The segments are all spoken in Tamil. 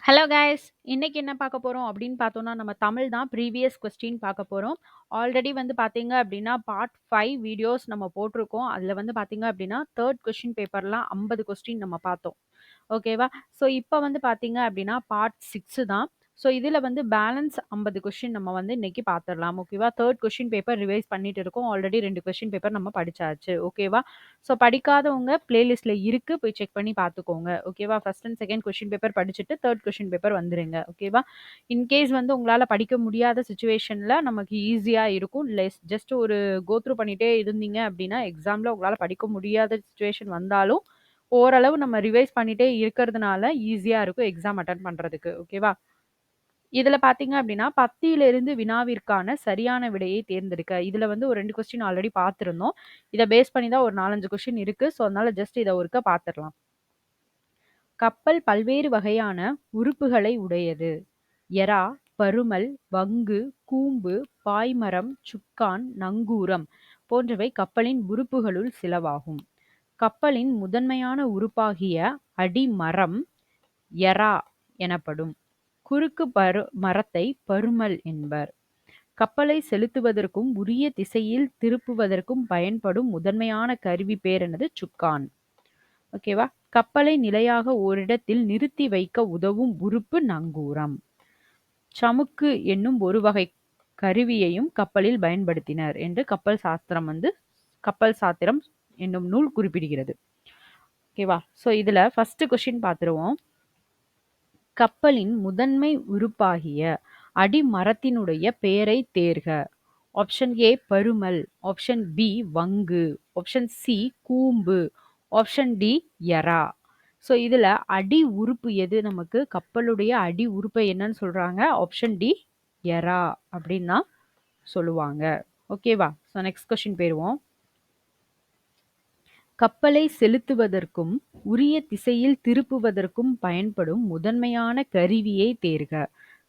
Hello guys! இன்னைக்கு என்ன பார்க்க போறோம் அப்படின்னு பார்த்தோம்னா, நம்ம தமிழ் தான் ப்ரீவியஸ் கொஸ்டின் பார்க்க போறோம். ஆல்ரெடி வந்து பார்த்தீங்க அப்படின்னா, பார்ட் 5 வீடியோஸ் நம்ம போட்டிருக்கோம். அதில வந்து பார்த்தீங்க அப்படின்னா, 3 கொஸ்டின் பேப்பர்லாம் 50 கொஸ்டின் நம்ம பார்த்தோம். ஓகேவா? ஸோ இப்ப வந்து பார்த்தீங்க அப்படின்னா, பார்ட் 6 தான். ஸோ இதில வந்து பேலன்ஸ் 50 கொஸ்டின் நம்ம வந்து இன்னைக்கு பார்த்துரலாம். ஓகேவா? 3 கொஸ்டின் பேப்பர் ரிவைஸ் பண்ணிட்டு இருக்கோம். ஆல்ரெடி 2 கொஸ்டின் பேப்பர் நம்ம படிச்சாச்சு. ஓகேவா? ஸோ படிக்காதவங்க பிளேலிஸ்ட்ல இருக்கு. போய் செக் பண்ணி பார்த்துக்கோங்க. ஓகேவா? First and second question paper படிச்சுட்டு 3 கொஸ்டின் பேப்பர் வந்துருங்க. ஓகேவா? இன்கேஸ் வந்து உங்களால படிக்க முடியாத சிச்சுவேஷன்ல நமக்கு ஈஸியா இருக்கும். ஜஸ்ட் ஒரு கோ த்ரூ பண்ணிட்டே இருந்தீங்க அப்படின்னா, எக்ஸாம்ல உங்களால படிக்க முடியாத சிச்சுவேஷன் வந்தாலும், ஓரளவு நம்ம ரிவைஸ் பண்ணிட்டே இருக்கிறதுனால ஈஸியா இருக்கும் எக்ஸாம் அட்டெண்ட் பண்றதுக்கு. ஓகேவா? இதுல பார்த்தீங்க அப்படின்னா, 10லிருந்து வினாவிற்கான சரியான விடையை தேர்ந்தெடுக்க. இதுல வந்து ஒரு 2 கொஸ்டின் ஆல்ரெடி பார்த்திருந்தோம். இத பேஸ் பண்ணி தான் ஒரு 4, 5 கொஸ்டின் இருக்கு. ஸோ, அதனால ஜஸ்ட் இத ஒருக்கா பார்த்துரலாம். கப்பல் பல்வேறு வகையான உறுப்புகளை உடையது. எறா, பருமல், வங்கு, கூம்பு, பாய்மரம், சுக்கான், நங்கூரம் போன்றவை கப்பலின் உறுப்புகளுள் சிலவாகும். கப்பலின் முதன்மையான உறுப்பாகிய அடிமரம் எறா எனப்படும். குறுக்கு மரத்தை பருமல் என்பர். கப்பலை செலுத்துவதற்கும் உரிய திசையில் திருப்புவதற்கும் பயன்படும் முதன்மையான கருவி பேர் என்னது? சுக்கான். ஓகேவா? கப்பலை நிலையாக ஓரிடத்தில் நிறுத்தி வைக்க உதவும் உறுப்பு நங்கூரம். சமுக்கு என்னும் ஒரு வகை கருவியையும் கப்பலில் பயன்படுத்தினர் என்று கப்பல் சாத்திரம் என்னும் நூல் குறிப்பிடுகிறது. ஓகேவா? ஸோ இதுல ஃபர்ஸ்ட் கொஸ்டின் பார்த்துருவோம். கப்பலின் முதன்மை உறுப்பாகிய அடிமரத்தினுடைய பெயரை தேர்க. ஆப்ஷன் ஏ பருமல், ஆப்ஷன் பி வங்கு, ஆப்ஷன் சி கூம்பு, ஆப்ஷன் டி எறா. ஸோ இதுல அடி உறுப்பு எது? நமக்கு கப்பலுடைய அடி உறுப்பை என்னன்னு சொல்றாங்க? ஆப்ஷன் டி எறா அப்படின்னு தான் சொல்லுவாங்க. ஓகேவா? ஸோ நெக்ஸ்ட் கொஸ்டின் போயிருவோம். கப்பலை செலுத்துவதற்கும் உரிய திசையில் திருப்புவதற்கும் பயன்படும் முதன்மையான கருவியை தேர்க.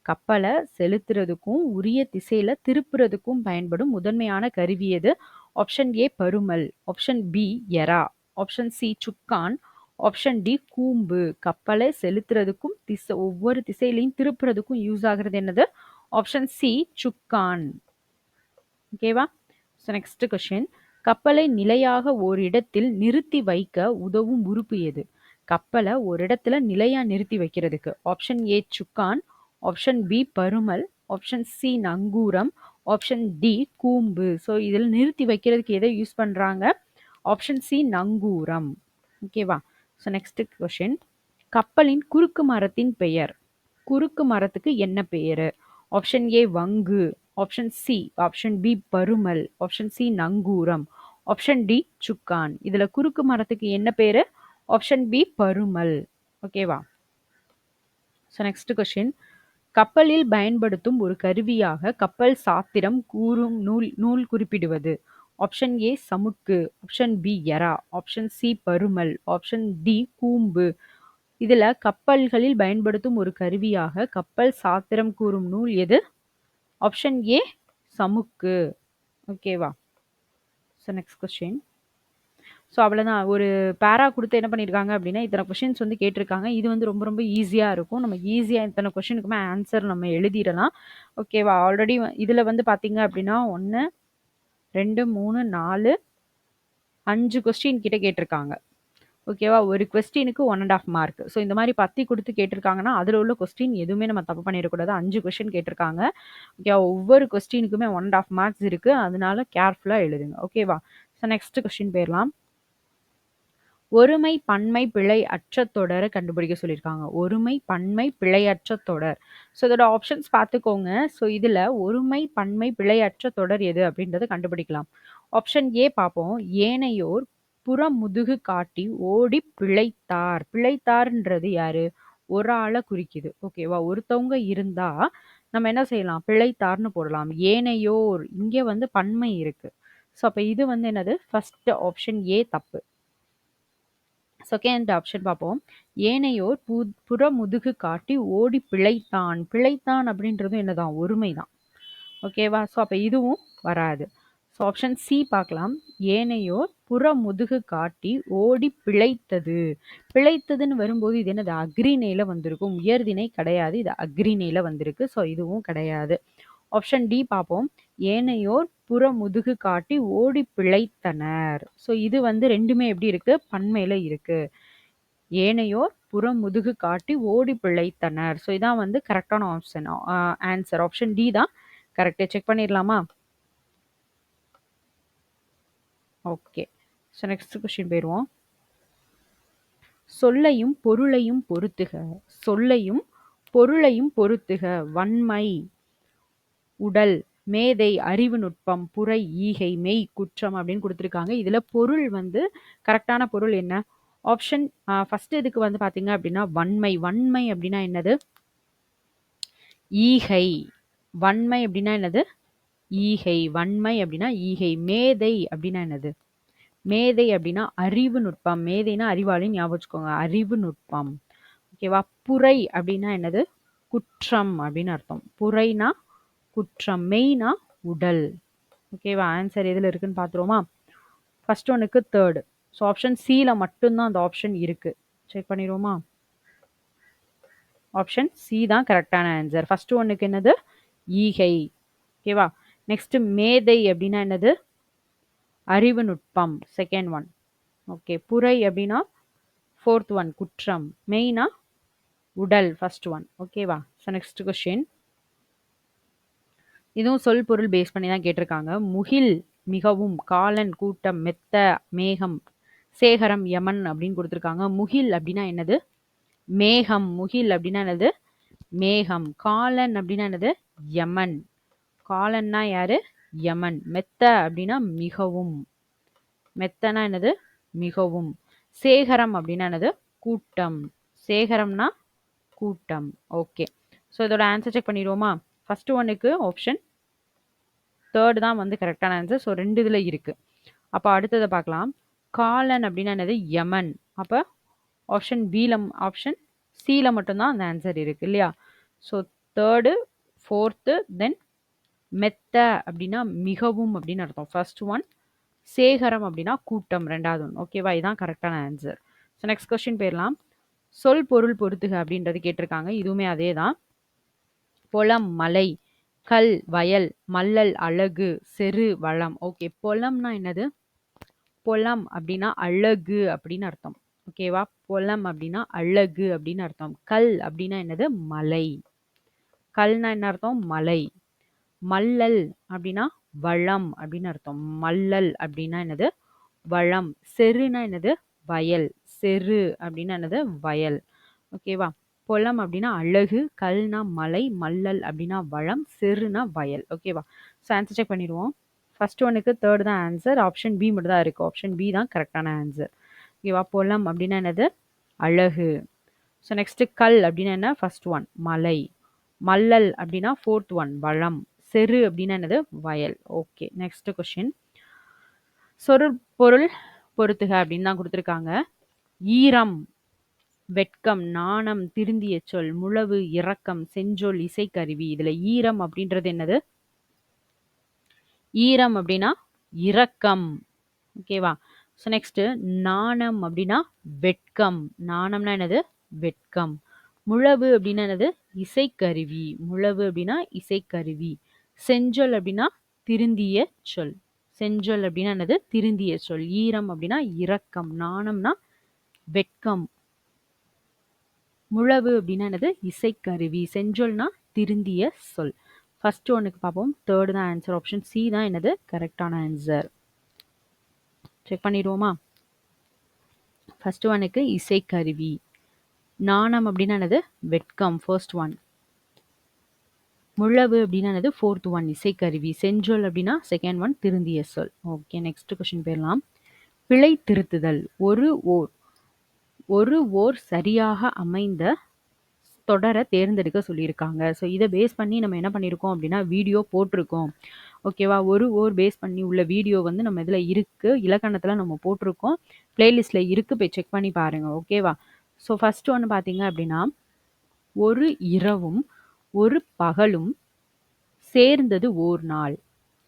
கப்பலை செலுத்துறதுக்கும் உரிய திசையில திருப்புறதுக்கும் பயன்படும் முதன்மையான கருவி எது? ஆப்ஷன் ஏ பருமல், ஆப்ஷன் பி எறா, ஆப்ஷன் சி சுக்கான், ஆப்ஷன் டி கூம்பு. கப்பலை செலுத்துறதுக்கும் ஒவ்வொரு திசையிலையும் திருப்புறதுக்கும் யூஸ் ஆகுறது என்னது? ஆப்ஷன் சி சுக்கான். ஓகேவா? So next question. கப்பலை நிலையாக ஓரிடத்தில் நிறுத்தி வைக்க உதவும் உறுப்பு எது? கப்பலை ஒரு இடத்துல நிலையா நிறுத்தி வைக்கிறதுக்கு ஆப்ஷன் ஏ சுக்கான், ஆப்ஷன் பி பருமல், ஆப்ஷன் சி நங்கூரம், ஆப்ஷன் டி கூம்பு. ஸோ இதில் நிறுத்தி வைக்கிறதுக்கு எதை யூஸ் பண்றாங்க? ஆப்ஷன் சி நங்கூரம். ஓகேவா? So next question. கப்பலின் குறுக்கு மரத்தின் பெயர். குறுக்கு மரத்துக்கு என்ன பெயரு? ஆப்ஷன் ஏ வங்கு, ஆப்ஷன் சி, ஆப்ஷன் பி பருமல், ஆப்ஷன் சி நங்கூரம், ஆப்ஷன் டி சுக்கான். இதுல குறுக்கு மரத்துக்கு என்ன பேரு? ஆப்ஷன் பி பருமல். ஓகேவா? So next question. கப்பலில் பயன்படுத்தும் ஒரு கருவியாக கப்பல் சாத்திரம் கூறும் நூல் குறிப்பிடுவது. ஆப்ஷன் ஏ சமுக்கு, ஆப்ஷன் பி எறா, ஆப்ஷன் சி பருமல், ஆப்ஷன் டி கூம்பு. இதுல கப்பல்களில் பயன்படுத்தும் ஒரு கருவியாக கப்பல் சாத்திரம் கூறும் நூல் எது? ஆப்ஷன் ஏ சமுக்கு. ஓகேவா? So next question. ஸோ அவ்வளோதான். ஒரு பேரா கொடுத்து என்ன பண்ணியிருக்காங்க அப்படின்னா, இத்தனை கொஷின்ஸ் வந்து கேட்டிருக்காங்க. இது வந்து ரொம்ப ரொம்ப ஈஸியாக இருக்கும். நம்ம ஈஸியாக இத்தனை கொஷினுக்குமே ஆன்சர் நம்ம எழுதிடலாம். ஓகேவா? ஆல்ரெடி இதில் வந்து பார்த்தீங்க அப்படின்னா 1, 2, 3, 4, 5 கொஸ்டின் கிட்ட கேட்டிருக்காங்க. ஓகேவா? ஒரு கொஸ்டினுக்கு 1 1/2 மார்க். ஸோ இந்த மாதிரி 10 கொடுத்து கேட்டிருக்காங்கன்னா, அதில் உள்ள கொஸ்டின் எதுவுமே நம்ம தப்பு பண்ணிடக்கூடாது. 5 கொஸ்டின் கேட்டிருக்காங்க. ஓகேவா? ஒவ்வொரு கொஸ்டினுக்குமே 1 1/2 மார்க்ஸ் இருக்கு. அதனால கேர்ஃபுல்லா எழுதுங்க. ஓகேவா? ஸோ நெக்ஸ்ட் கொஸ்டின் போயிரலாம். ஒருமை பன்மை பிழை அற்ற தொடரை கண்டுபிடிக்க சொல்லியிருக்காங்க. ஒருமை பன்மை பிழையற்ற தொடர். ஸோ இதோட ஆப்ஷன்ஸ் பார்த்துக்கோங்க. ஸோ இதுல ஒருமை பன்மை பிழையற்ற தொடர் எது அப்படின்றத கண்டுபிடிக்கலாம். ஆப்ஷன் ஏ பார்ப்போம். ஏனையோர் புறமுதுகு காட்டி ஓடி பிழைத்தார். பிழைத்தார்ன்றது யாரு? ஒரு ஆளை குறிக்குது. ஓகேவா? ஒருத்தவங்க இருந்தா நம்ம என்ன செய்யலாம்? பிழைத்தார்னு போடலாம். ஏனையோர் இங்க வந்து பன்மை இருக்கு. ஸோ அப்ப இது வந்து என்னது? ஃபர்ஸ்ட் ஆப்ஷன் ஏ தப்பு. செகண்ட் ஆப்ஷன் பார்ப்போம். ஏனையோர் புறமுதுகு காட்டி ஓடி பிழைத்தான். பிழைத்தான் அப்படின்றதும் என்னதான்? ஒருமை தான். ஓகேவா? ஸோ அப்போ இதுவும் வராது. ஸோ ஆப்ஷன் சி பார்க்கலாம். ஏனையோர் புறமுதுகு காட்டி ஓடி பிழைத்தது. பிழைத்ததுன்னு வரும்போது இது என்னது? அக்ரிணையில வந்திருக்கும். உயர்திணை கிடையாது. இது அக்ரிணையில வந்திருக்கு. ஸோ இதுவும் கிடையாது. ஆப்ஷன் டி பார்ப்போம். ஏனையோர் புறமுதுகு காட்டி ஓடி பிழைத்தனர். ஸோ இது வந்து ரெண்டுமே எப்படி இருக்கு? பன்மையில இருக்கு. ஏனையோர் புறமுதுகு காட்டி ஓடி பிழைத்தனர். ஸோ இதான் வந்து கரெக்டான ஆப்ஷன். ஆன்சர் ஆப்ஷன் டி தான் கரெக்ட். செக் பண்ணிடலாமா? ஓகே. ஸோ நெக்ஸ்ட் கொஸ்டின் போயிடுவோம். சொல்லையும் பொருளையும் பொறுத்துக. சொல்லையும் பொருளையும் பொறுத்துக. வன்மை, உடல், மேதை, அறிவு நுட்பம், புரை, ஈகை, மெய், குற்றம் அப்படின்னு கொடுத்துருக்காங்க. இதுல பொருள் வந்து கரெக்டான பொருள் என்ன? ஆப்ஷன் ஃபர்ஸ்ட் இதுக்கு வந்து பாத்தீங்க அப்படின்னா வன்மை. வன்மை அப்படின்னா என்னது? ஈகை. வன்மை அப்படின்னா என்னது? ஈகை. வன்மை அப்படின்னா ஈகை. மேதை அப்படின்னா என்னது? மேதை அப்படின்னா அறிவு நுட்பம். மேதைனா அறிவாளி, ஞாபகம் வச்சுக்கோங்க. அறிவு நுட்பம். ஓகேவா? புரை அப்படின்னா என்னது? குற்றம் அப்படின்னு அர்த்தம். புரைனா குற்றம். மெய்னா உடல். ஓகேவா? ஆன்சர் எதுல இருக்குன்னு பாத்துருவோமா? ஃபர்ஸ்ட் ஒன்னுக்கு தேர்டு. ஸோ ஆப்ஷன் சில மட்டும்தான் அந்த ஆப்ஷன் இருக்கு. செக் பண்ணிடுவோமா? ஆப்ஷன் சி தான் கரெக்டான ஆன்சர். ஃபர்ஸ்ட் ஒன்னுக்கு என்னது? ஈகை. ஓகேவா? நெக்ஸ்ட் மேதை அப்படின்னா என்னது? அறிவு நுட்பம். Second one. ஓகே. புரை அப்படின்னா ஃபோர்த் ஒன் குற்றம். மெய்னா உடல். First one. ஓகேவா? So next question. இதுவும் சொல் பொருள் பேஸ் பண்ணி தான் கேட்டிருக்காங்க. முகில் மிகவும், காலன் கூட்டம், மெத்த மேகம், சேகரம் யமன் அப்படின்னு கொடுத்துருக்காங்க. முகில் அப்படின்னா என்னது? மேகம். முகில் அப்படின்னா என்னது? மேகம். காலன் அப்படின்னா என்னது? யமன். காலன்னா யாரு? யமன். மெத்த அப்படின்னா மிகவும். மெத்தனா என்னது? மிகவும். சேகரம் அப்படின்னா என்னது? கூட்டம். சேகரம்னா கூட்டம். ஓகே. ஸோ இதோட ஆன்சர் செக் பண்ணிடுவோமா? ஃபர்ஸ்ட் ஒன்னுக்கு ஆப்ஷன் தேர்ட் தான் வந்து கரெக்டான ஆன்சர். ஸோ ரெண்டு இதுல இருக்கு. அப்போ அடுத்ததை பார்க்கலாம். காலன் அப்படின்னா என்னது? யமன். அப்போ ஆப்ஷன் ஆப்ஷன் சில மட்டும்தான் அந்த ஆன்சர் இருக்கு இல்லையா? ஸோ தேர்டு, ஃபோர்த்து, தென் மெத்த அப்படின்னா மிகவும் அப்படின்னு அர்த்தம். First one. சேகரம் அப்படின்னா கூட்டம், ரெண்டாவது ஒன். ஓகேவா? இதுதான் கரெக்டான ஆன்சர். ஸோ நெக்ஸ்ட் கொஸ்டின் போயிடலாம். சொல் பொருள் பொறுத்துக அப்படின்றது கேட்டிருக்காங்க. இதுவுமே அதே தான். பொலம் மலை, கல் வயல், மல்லல் அழகு, செரு வளம். ஓகே. பொலம்னா என்னது? பொலம் அப்படின்னா அழகு அப்படின்னு அர்த்தம். ஓகேவா? பொலம் அப்படின்னா அழகு அப்படின்னு அர்த்தம். கல் அப்படின்னா என்னது? மலை. கல்னா என்ன அர்த்தம்? மலை. மல்லல் அப்படின்னா வளம் அப்படின்னு அர்த்தம். மல்லல் அப்படின்னா என்னது? வளம். செருனா என்னது? வயல். செரு அப்படின்னா என்னது? வயல். ஓகேவா? பொலம் அப்படின்னா அழகு, கல்னா மலை, மல்லல் அப்படின்னா வளம், செருனா வயல். ஓகேவா? ஸோ ஆன்சர் செக் பண்ணிடுவோம். ஃபர்ஸ்ட் ஒன்னுக்கு தேர்ட் தான் ஆன்சர். ஆப்ஷன் பி மட்டும் தான் இருக்கு. ஆப்ஷன் பி தான் கரெக்டான ஆன்சர். ஓகேவா? பொலம் அப்படின்னா என்னது? அழகு. ஸோ நெக்ஸ்ட் கல் அப்படின்னா என்ன? ஃபர்ஸ்ட் ஒன் மலை. மல்லல் அப்படின்னா ஃபோர்த் ஒன் வளம். செரு அப்படின்னா என்னது? வயல். ஓகே. Next question. சொற்பொருள் பொறுத்துக அப்படின்னு தான் கொடுத்துருக்காங்க. ஈரம், வெட்கம், நாணம், திருந்திய சொல், முழவு, இரக்கம், செஞ்சொல், இசைக்கருவி. இதுல ஈரம் அப்படின்றது என்னது? ஈரம் அப்படின்னா இரக்கம். ஓகேவா? ஸோ நெக்ஸ்ட் நாணம் அப்படின்னா வெட்கம். நாணம்னா என்னது? வெட்கம். முழவு அப்படின்னா என்னது? இசைக்கருவி. முழவு அப்படின்னா இசைக்கருவி. செஞ்சொல் அப்படின்னா திருந்திய சொல். செஞ்சொல் அப்படின்னா என்னது? திருந்திய சொல். ஈரம் அப்படின்னா இரக்கம். நாணம்னா வெட்கம். முழவு அப்படின்னா என்னது? இசைக்கருவி. செஞ்சொல்னா திருந்திய சொல். ஃபர்ஸ்ட் ஒன்னுக்கு பார்ப்போம். தேர்ட் தான் ஆன்சர். ஆப்ஷன் சி தான் என்னது? கரெக்டான ஆன்சர். செக் பண்ணிடுவோமா? ஃபர்ஸ்ட் ஒன்னுக்கு இசைக்கருவி. நாணம் அப்படின்னா என்னது? வெட்கம். First one. முழவு அப்படின்னா என்னது? ஃபோர்த் ஒன் இசைக்கருவி. செஞ்சொல் அப்படின்னா செகண்ட் ஒன் திருந்திய சொல். ஓகே. நெக்ஸ்ட் கொஸ்டின் போயிடலாம். பிழை திருத்துதல். ஒரு ஓர் சரியாக அமைந்த தொடரை தேர்ந்தெடுக்க சொல்லியிருக்காங்க. ஸோ இதை பேஸ் பண்ணி நம்ம என்ன பண்ணியிருக்கோம் அப்படின்னா வீடியோ போட்டிருக்கோம். ஓகேவா? ஒரு ஓர் பேஸ் பண்ணி உள்ள வீடியோ வந்து நம்ம இதில் இருக்கு. இலக்கணத்தில் நம்ம போட்டிருக்கோம். பிளேலிஸ்ட்ல இருக்கு. போய் செக் பண்ணி பாருங்க. ஓகேவா? ஸோ ஃபர்ஸ்ட் ஒன்று பார்த்தீங்க அப்படின்னா ஒரு இரவும் ஒரு பகலும் சேர்ந்தது ஓர் நாள்.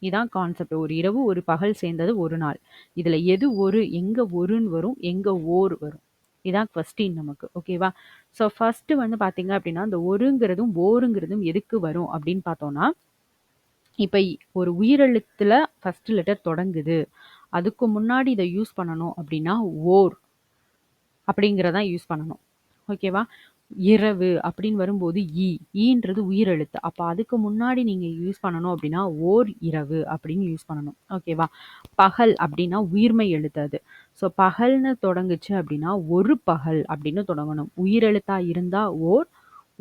இதான் கான்செப்ட். ஒரு இரவு, ஒரு பகல் சேர்ந்தது ஒரு நாள். இதுல எது ஒரு, எங்க ஒருன்னு வரும், எங்க ஓர் வரும். இதான் கொஸ்டின் நமக்கு. ஓகேவா? ஸோ ஃபர்ஸ்ட் வந்து பார்த்தீங்க அப்படின்னா, இந்த ஒருங்கிறதும், ஓருங்கிறதும் எதுக்கு வரும் அப்படின்னு பார்த்தோம்னா, இப்ப ஒரு உயிரெழுத்துல ஃபர்ஸ்ட் லெட்டர் தொடங்குது. அதுக்கு முன்னாடி இத யூஸ் பண்ணணும் அப்படின்னா, ஓர் அப்படிங்கிறத யூஸ் பண்ணணும். ஓகேவா? இரவு அப்படின்னு வரும்போது ஈன்றது உயிரெழுத்து. அப்ப அதுக்கு முன்னாடி நீங்க யூஸ் பண்ணணும் அப்படின்னா, ஓர் இரவு அப்படின்னு யூஸ் பண்ணணும். ஓகேவா? பகல் அப்படின்னா உயிர்மெய் எழுத்து அது. ஸோ பகல்னு தொடங்குச்சு அப்படின்னா, ஒரு பகல் அப்படின்னு தொடங்கணும். உயிரெழுத்தா இருந்தா ஓர்,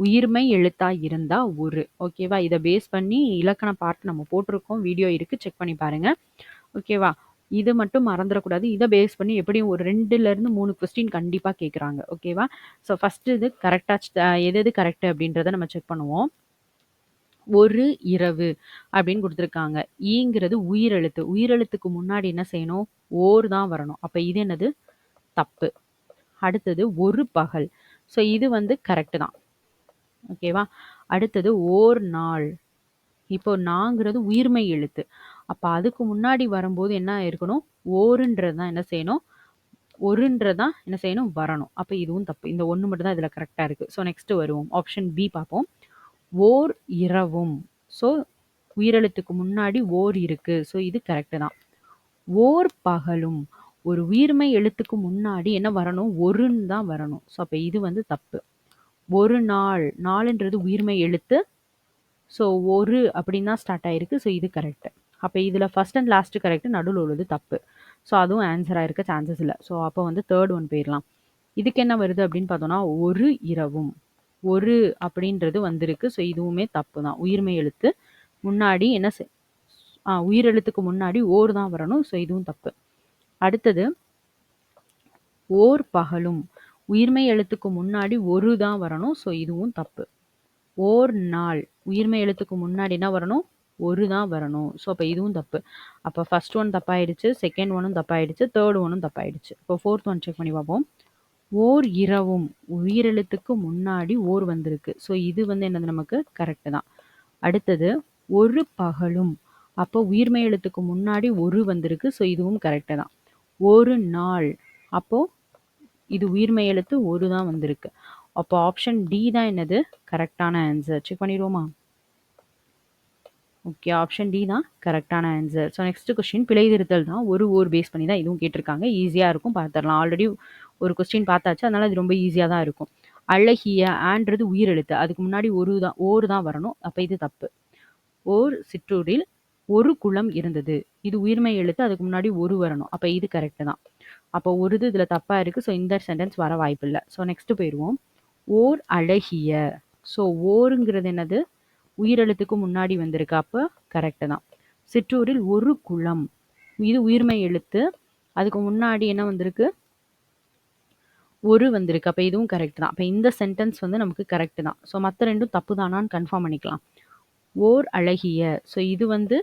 உயிர்மெய் எழுத்தா இருந்தா ஒரு. ஓகேவா? இத பேஸ் பண்ணி இலக்கண பார்ட் நம்ம போட்டிருக்கோம். வீடியோ இருக்கு. செக் பண்ணி பாருங்க. ஓகேவா? இது மட்டும் மறந்துறக்கூடாது. இத பேஸ் பண்ணி எப்படியும் ஒரு 2லேருந்து 3 கொஸ்டின் கண்டிப்பா கேட்குறாங்க. ஓகேவா? ஸோ ஃபர்ஸ்ட் இது கரெக்ட்டா எது எது கரெக்ட் அப்படின்றத நம்ம செக் பண்ணுவோம். ஒரு இரவு அப்படின்னு குடுத்துருக்காங்க. ஈங்கிறது உயிரெழுத்து. உயிரெழுத்துக்கு முன்னாடி என்ன செய்யணும்? ஓர் தான் வரணும். அப்ப இது என்னது? தப்பு. அடுத்தது ஒரு பகல். ஸோ இது வந்து கரெக்ட் தான். ஓகேவா? அடுத்தது ஓர் நாள். இப்போ நாங்கிறது உயிர்மெய் எழுத்து. அப்ப அதுக்கு முன்னாடி வரும்போது என்ன இருக்கணும்? ஓருன்றது தான் என்ன செய்யணும்? ஒருன்றது தான் என்ன செய்யணும்? வரணும். அப்ப இதுவும் தப்பு. இந்த 1 மட்டும் தான் இதுல கரெக்ட்டா இருக்கு. ஸோ நெக்ஸ்ட் வருவோம். ஆப்ஷன் பி பார்ப்போம். ஓர் இரவும். ஸோ உயிரெழுத்துக்கு முன்னாடி ஓர் இருக்கு. ஸோ இது கரெக்ட் தான். ஓர் பகலும். ஒரு உயிர்மெய் எழுத்துக்கு முன்னாடி என்ன வரணும்? ஒருன்னு தான் வரணும். ஸோ அப்ப இது வந்து தப்பு. ஒரு நாள். நாளுன்றது உயிர்மெய் எழுத்து. ஸோ ஒரு அப்படின்னு தான் ஸ்டார்ட் ஆயிருக்கு. ஸோ இது கரெக்ட். அப்ப இதுல ஃபர்ஸ்ட் அண்ட் லாஸ்ட் கரெக்ட். நடுவுல உள்ளது தப்பு. ஸோ அதுவும் ஆன்சரா இருக்க சான்சஸ் இல்ல. ஸோ அப்போ வந்து தேர்ட் ஒன் போயிரலாம். இதுக்கு என்ன வருது அப்படின்னு பார்த்தோம்னா, ஒரு இரவும். ஒரு அப்படின்றது வந்திருக்கு. ஸோ இதுவுமே தப்பு தான். உயிர்மெய் எழுத்து முன்னாடி என்ன உயிரெழுத்துக்கு முன்னாடி ஓர் தான் வரணும். ஸோ இதுவும் தப்பு. அடுத்தது ஓர் பகலும். உயிர்மெய் எழுத்துக்கு முன்னாடி ஒரு தான் வரணும். ஸோ இதுவும் தப்பு. ஓர் நாள். உயிர்மெய் எழுத்துக்கு முன்னாடி என்ன வரணும்? ஒரு தான் வரணும். ஸோ அப்ப இதுவும் தப்பு. அப்ப ஃபர்ஸ்ட் ஒன் தப்பாயிடுச்சு. செகண்ட் ஒன்னும் தப்பாயிடுச்சு. தேர்ட் ஒன்னும் தப்பாயிடுச்சு. இப்போ ஃபோர்த் ஒன் செக் பண்ணி பார்ப்போம். ஓர் இரவும். உயிரெழுத்துக்கு முன்னாடி ஓர் வந்திருக்கு. ஸோ இது வந்து என்னது நமக்கு? கரெக்ட் தான். அடுத்தது ஒரு பகலும். அப்போ உயிர்மெய் எழுத்துக்கு முன்னாடி ஒரு வந்திருக்கு. ஸோ இதுவும் கரெக்ட் தான். ஒரு நாள். அப்போ இது உயிர்மெய் எழுத்து ஒரு தான் வந்திருக்கு. அப்போ ஆப்ஷன் டி தான் என்னது? கரெக்டான ஆன்சர். செக் பண்ணிடுவோமா? ஓகே, ஆப்ஷன் டி தான் கரெக்டான ஆன்சர். ஸோ நெக்ஸ்ட் கொஸ்டின் பிழை திருத்தல் தான். ஒரு ஓர் பேஸ் பண்ணி தான் இதுவும் கேட்டிருக்காங்க. ஈஸியாக இருக்கும், பார்த்துடலாம். ஆல்ரெடி ஒரு கொஸ்டின் பார்த்தாச்சு, அதனால இது ரொம்ப ஈஸியாக தான் இருக்கும். அழகிய ஆன்றது உயிரெழுத்து. அதுக்கு முன்னாடி ஓர் தான் வரணும். அப்போ இது தப்பு. ஓர் சிற்றூரில் ஒரு குளம் இருந்தது. இது உயிர்மெய் எழுத்து. அதுக்கு முன்னாடி ஒரு வரணும். அப்போ இது கரெக்ட் தான். அப்போ ஒரு இது இதில் தப்பாக இருக்குது. ஸோ இந்த சென்டென்ஸ் வர வாய்ப்பு இல்லை. ஸோ நெக்ஸ்ட் போயிடுவோம். ஓர் அழகிய. ஸோ ஓருங்கிறது என்னது? உயிரெழுத்துக்கு முன்னாடி வந்திருக்கு. அப்போ கரெக்டு தான். சிற்றூரில் ஒரு குளம். இது உயிர்மெய் எழுத்து. அதுக்கு முன்னாடி என்ன வந்திருக்கு? ஒரு வந்திருக்கு. அப்போ இதுவும் கரெக்ட் தான். அப்போ இந்த சென்டென்ஸ் வந்து நமக்கு கரெக்ட் தான். ஸோ மற்ற ரெண்டும் தப்பு தானான்னு கன்ஃபார்ம் பண்ணிக்கலாம். ஓர் அழகிய. ஸோ இது வந்து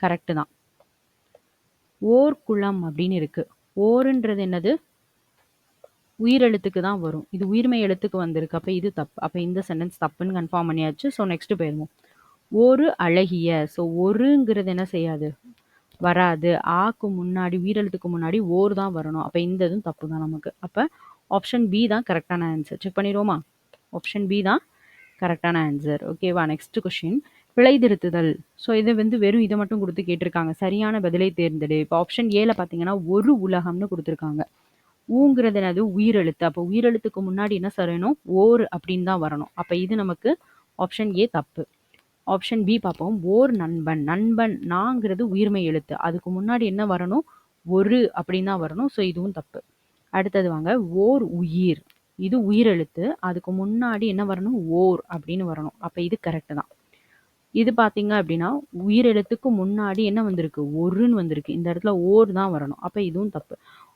கரெக்டு தான். ஓர் குளம் அப்படின்னு இருக்கு. ஓருன்றது என்னது? உயிரெழுத்துக்கு தான் வரும். இது உயிர்மெய் எழுத்துக்கு வந்திருக்கு. அப்போ இது தப்பு. அப்போ இந்த சென்டென்ஸ் தப்புன்னு கன்ஃபார்ம் பண்ணியாச்சு. ஸோ நெக்ஸ்ட் போயிருவோம். ஒரு அழகிய. ஸோ ஒருங்கிறது என்ன செய்யாது? வராது. ஆக்கு முன்னாடி உயிரெழுத்துக்கு முன்னாடி ஓர் தான் வரணும். அப்போ இந்த இதுவும் தப்பு தான் நமக்கு. அப்போ ஆப்ஷன் பி தான் கரெக்டான ஆன்சர். செக் பண்ணிடுவோமா? ஆப்ஷன் பி தான் கரெக்டான ஆன்சர். ஓகேவா? நெக்ஸ்ட் கொஸ்டின் பிழை திருத்துதல். ஸோ இதை வந்து வெறும் இதை மட்டும் கொடுத்து கேட்டிருக்காங்க. சரியான பதிலை தேர்ந்தெடு. இப்போ ஆப்ஷன் ஏல பார்த்தீங்கன்னா ஒரு உலகம்னு கொடுத்துருக்காங்க. ஊங்கிறது என்னது? உயிரெழுத்து. அப்போ உயிரெழுத்துக்கு முன்னாடி என்ன சொல்லணும்? ஓர் அப்படின்னு தான் வரணும். அப்போ இது நமக்கு ஆப்ஷன் ஏ தப்பு. ஆப்ஷன் பி பார்ப்போம். ஓர் நண்பன். நண்பன் நாங்கிறது உயிர்மெய் எழுத்து. அதுக்கு முன்னாடி என்ன வரணும்? ஒரு அப்படின்னு தான் வரணும். ஸோ இதுவும் தப்பு. அடுத்தது வாங்க. ஓர் உயிர். இது உயிரெழுத்து. அதுக்கு முன்னாடி என்ன வரணும்? ஓர் அப்படின்னு வரணும். அப்போ இது கரெக்ட் தான். இது பார்த்தீங்க அப்படின்னா உயிரெழுத்துக்கு முன்னாடி என்ன வந்திருக்கு? ஒருன்னு வந்திருக்கு. இந்த இடத்துல ஓர் தான் வரணும். அப்போ இதுவும் தப்பு.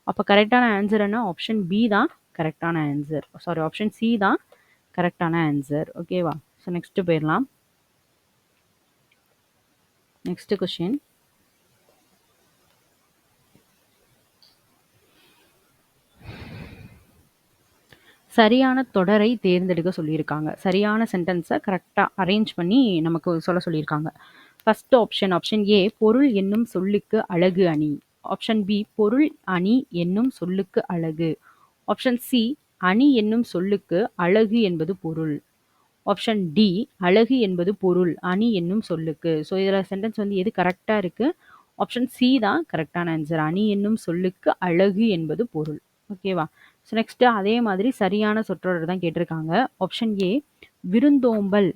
அப்போ கரெக்டான ஆன்சர் என்ன? ஆப்ஷன் பி தான் கரெக்டான ஆன்சர். சாரி, ஆப்ஷன் சி தான் கரெக்டான ஆன்சர். ஓகேவா? ஸோ நெக்ஸ்ட் போயிடலாம். Next question. சரியான தொடரை தேர்ந்தெடுக்க சொல்லியிருக்காங்க. சரியான சென்டென்ஸை கரெக்டாக அரேஞ்ச் பண்ணி நமக்கு சொல்ல சொல்லியிருக்காங்க. ஃபர்ஸ்ட் ஆப்ஷன் ஆப்ஷன் ஏ பொருள் என்னும் சொல்லுக்கு அழகு அணி. ஆப்ஷன் பி பொருள் அணி என்னும் சொல்லுக்கு அழகு. ஆப்ஷன் சி அணி என்னும் சொல்லுக்கு அழகு என்பது பொருள். ஆப்ஷன் டி அழகு என்பது பொருள் அணி என்னும் சொல்லுக்கு. ஸோ இதில் சென்டென்ஸ் வந்து எது கரெக்டாக இருக்கு? ஆப்ஷன் சி தான் கரெக்டான ஆன்சர். அணி என்னும் சொல்லுக்கு அழகு என்பது பொருள். ஓகேவா? ஸோ நெக்ஸ்ட் அதே மாதிரி சரியான சொற்றொடர் தான் கேட்டிருக்காங்க. ஆப்ஷன் ஏ விருந்தோம்பல்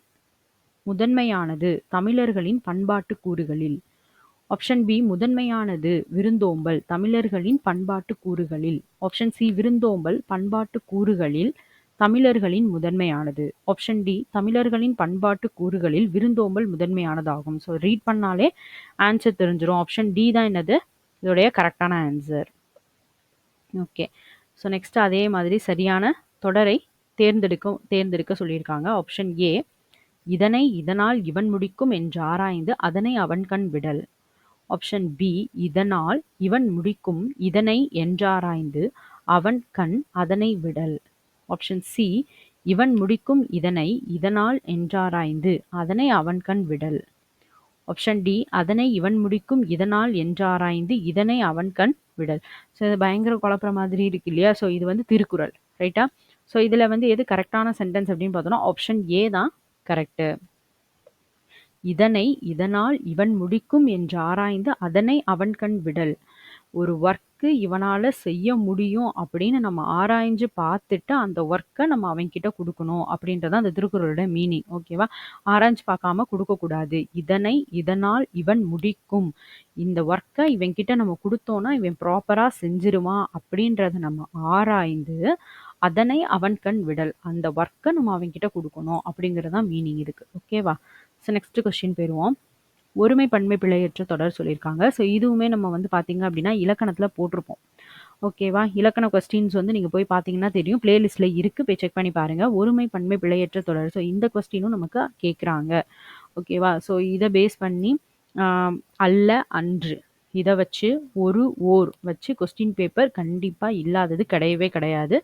முதன்மையானது தமிழர்களின் பண்பாட்டு கூறுகளில். ஆப்ஷன் பி முதன்மையானது விருந்தோம்பல் தமிழர்களின் பண்பாட்டு கூறுகளில். ஆப்ஷன் சி விருந்தோம்பல் பண்பாட்டு கூறுகளில் தமிழர்களின் முதன்மையானது. ஆப்ஷன் டி தமிழர்களின் பண்பாட்டு கூறுகளில் விருந்தோம்பல் முதன்மையானதாகும். ஸோ ரீட் பண்ணாலே ஆன்சர் தெரிஞ்சிடும். ஆப்ஷன் டி தான் என்னது இதோடைய கரெக்டான ஆன்சர். ஓகே. ஸோ நெக்ஸ்ட் அதே மாதிரி சரியான தொடரை தேர்ந்தெடுக்க சொல்லியிருக்காங்க. ஆப்ஷன் ஏ இதனை இதனால் இவன் முடிக்கும் என்று ஆராய்ந்து அதனை அவன் கண் விடல். ஆப்ஷன் பி இதனால் இவன் முடிக்கும் இதனை என்றாராய்ந்து அவன் கண் அதனை விடல். ஆப்ஷன் சி இவன் முடிக்கும் இதனை இதனால் என்றாராய்ந்து அதனை அவன் கண் விடல். ஆப்ஷன் டி அதனை இவன் முடிக்கும் இதனால் என்றாராய்ந்து இதனை அவன் கண் விடல். ஸோ இது பயங்கர குழப்புற மாதிரி இருக்கு இல்லையா? ஸோ இது வந்து திருக்குறள், ரைட்டா? ஸோ இதில் வந்து எது கரெக்டான சென்டென்ஸ் அப்படின்னு பார்த்தோம்னா ஆப்ஷன் ஏ தான் கரெக்டு. இதனை இதனால் இவன் முடிக்கும் என்று ஆராய்ந்து அதனை அவன் கண் விடல். ஒரு ஒர்க்கு இவனால் செய்ய முடியும் அப்படின்னு நம்ம ஆராய்ஞ்சு பார்த்துட்டு அந்த ஒர்க்கை நம்ம அவன்கிட்ட கொடுக்கணும் அப்படின்றதான் அந்த திருக்குறளோட மீனிங். ஓகேவா? ஆராய்ஞ்சு பார்க்காம கொடுக்கக்கூடாது. இதனால் இவன் முடிக்கும், இந்த ஒர்க்கை இவன்கிட்ட நம்ம கொடுத்தோன்னா இவன் ப்ராப்பராக செஞ்சிருவான் அப்படின்றத நம்ம ஆராய்ந்து அதனை அவன் கண் விடல். அந்த ஒர்க்கை நம்ம அவன்கிட்ட கொடுக்கணும் அப்படிங்கிறதான் மீனிங் இருக்கு. ஓகேவா? ஸோ நெக்ஸ்ட் கொஸ்டின் போயிடுவோம். ஒருமை பன்மை பிழையற்ற தொடர் சொல்லியிருக்காங்க. ஸோ இதுவுமே நம்ம வந்து பார்த்தீங்க அப்படின்னா இலக்கணத்தில் போட்டிருப்போம். ஓகேவா? இலக்கண கொஸ்டின்ஸ் வந்து நீங்கள் போய் பார்த்தீங்கன்னா தெரியும், பிளேலிஸ்ட்டில் இருக்குது, போய் செக் பண்ணி பாருங்கள். ஒருமை பன்மை பிழையற்ற தொடர். ஸோ இந்த கொஸ்டினும் நமக்கு கேட்குறாங்க. ஓகேவா? ஸோ இதை பேஸ் பண்ணி அல்ல அன்று இதை வச்சு ஓர் வச்சு கொஸ்டின் பேப்பர் கண்டிப்பாக இல்லாதது கிடையவே கிடையாது.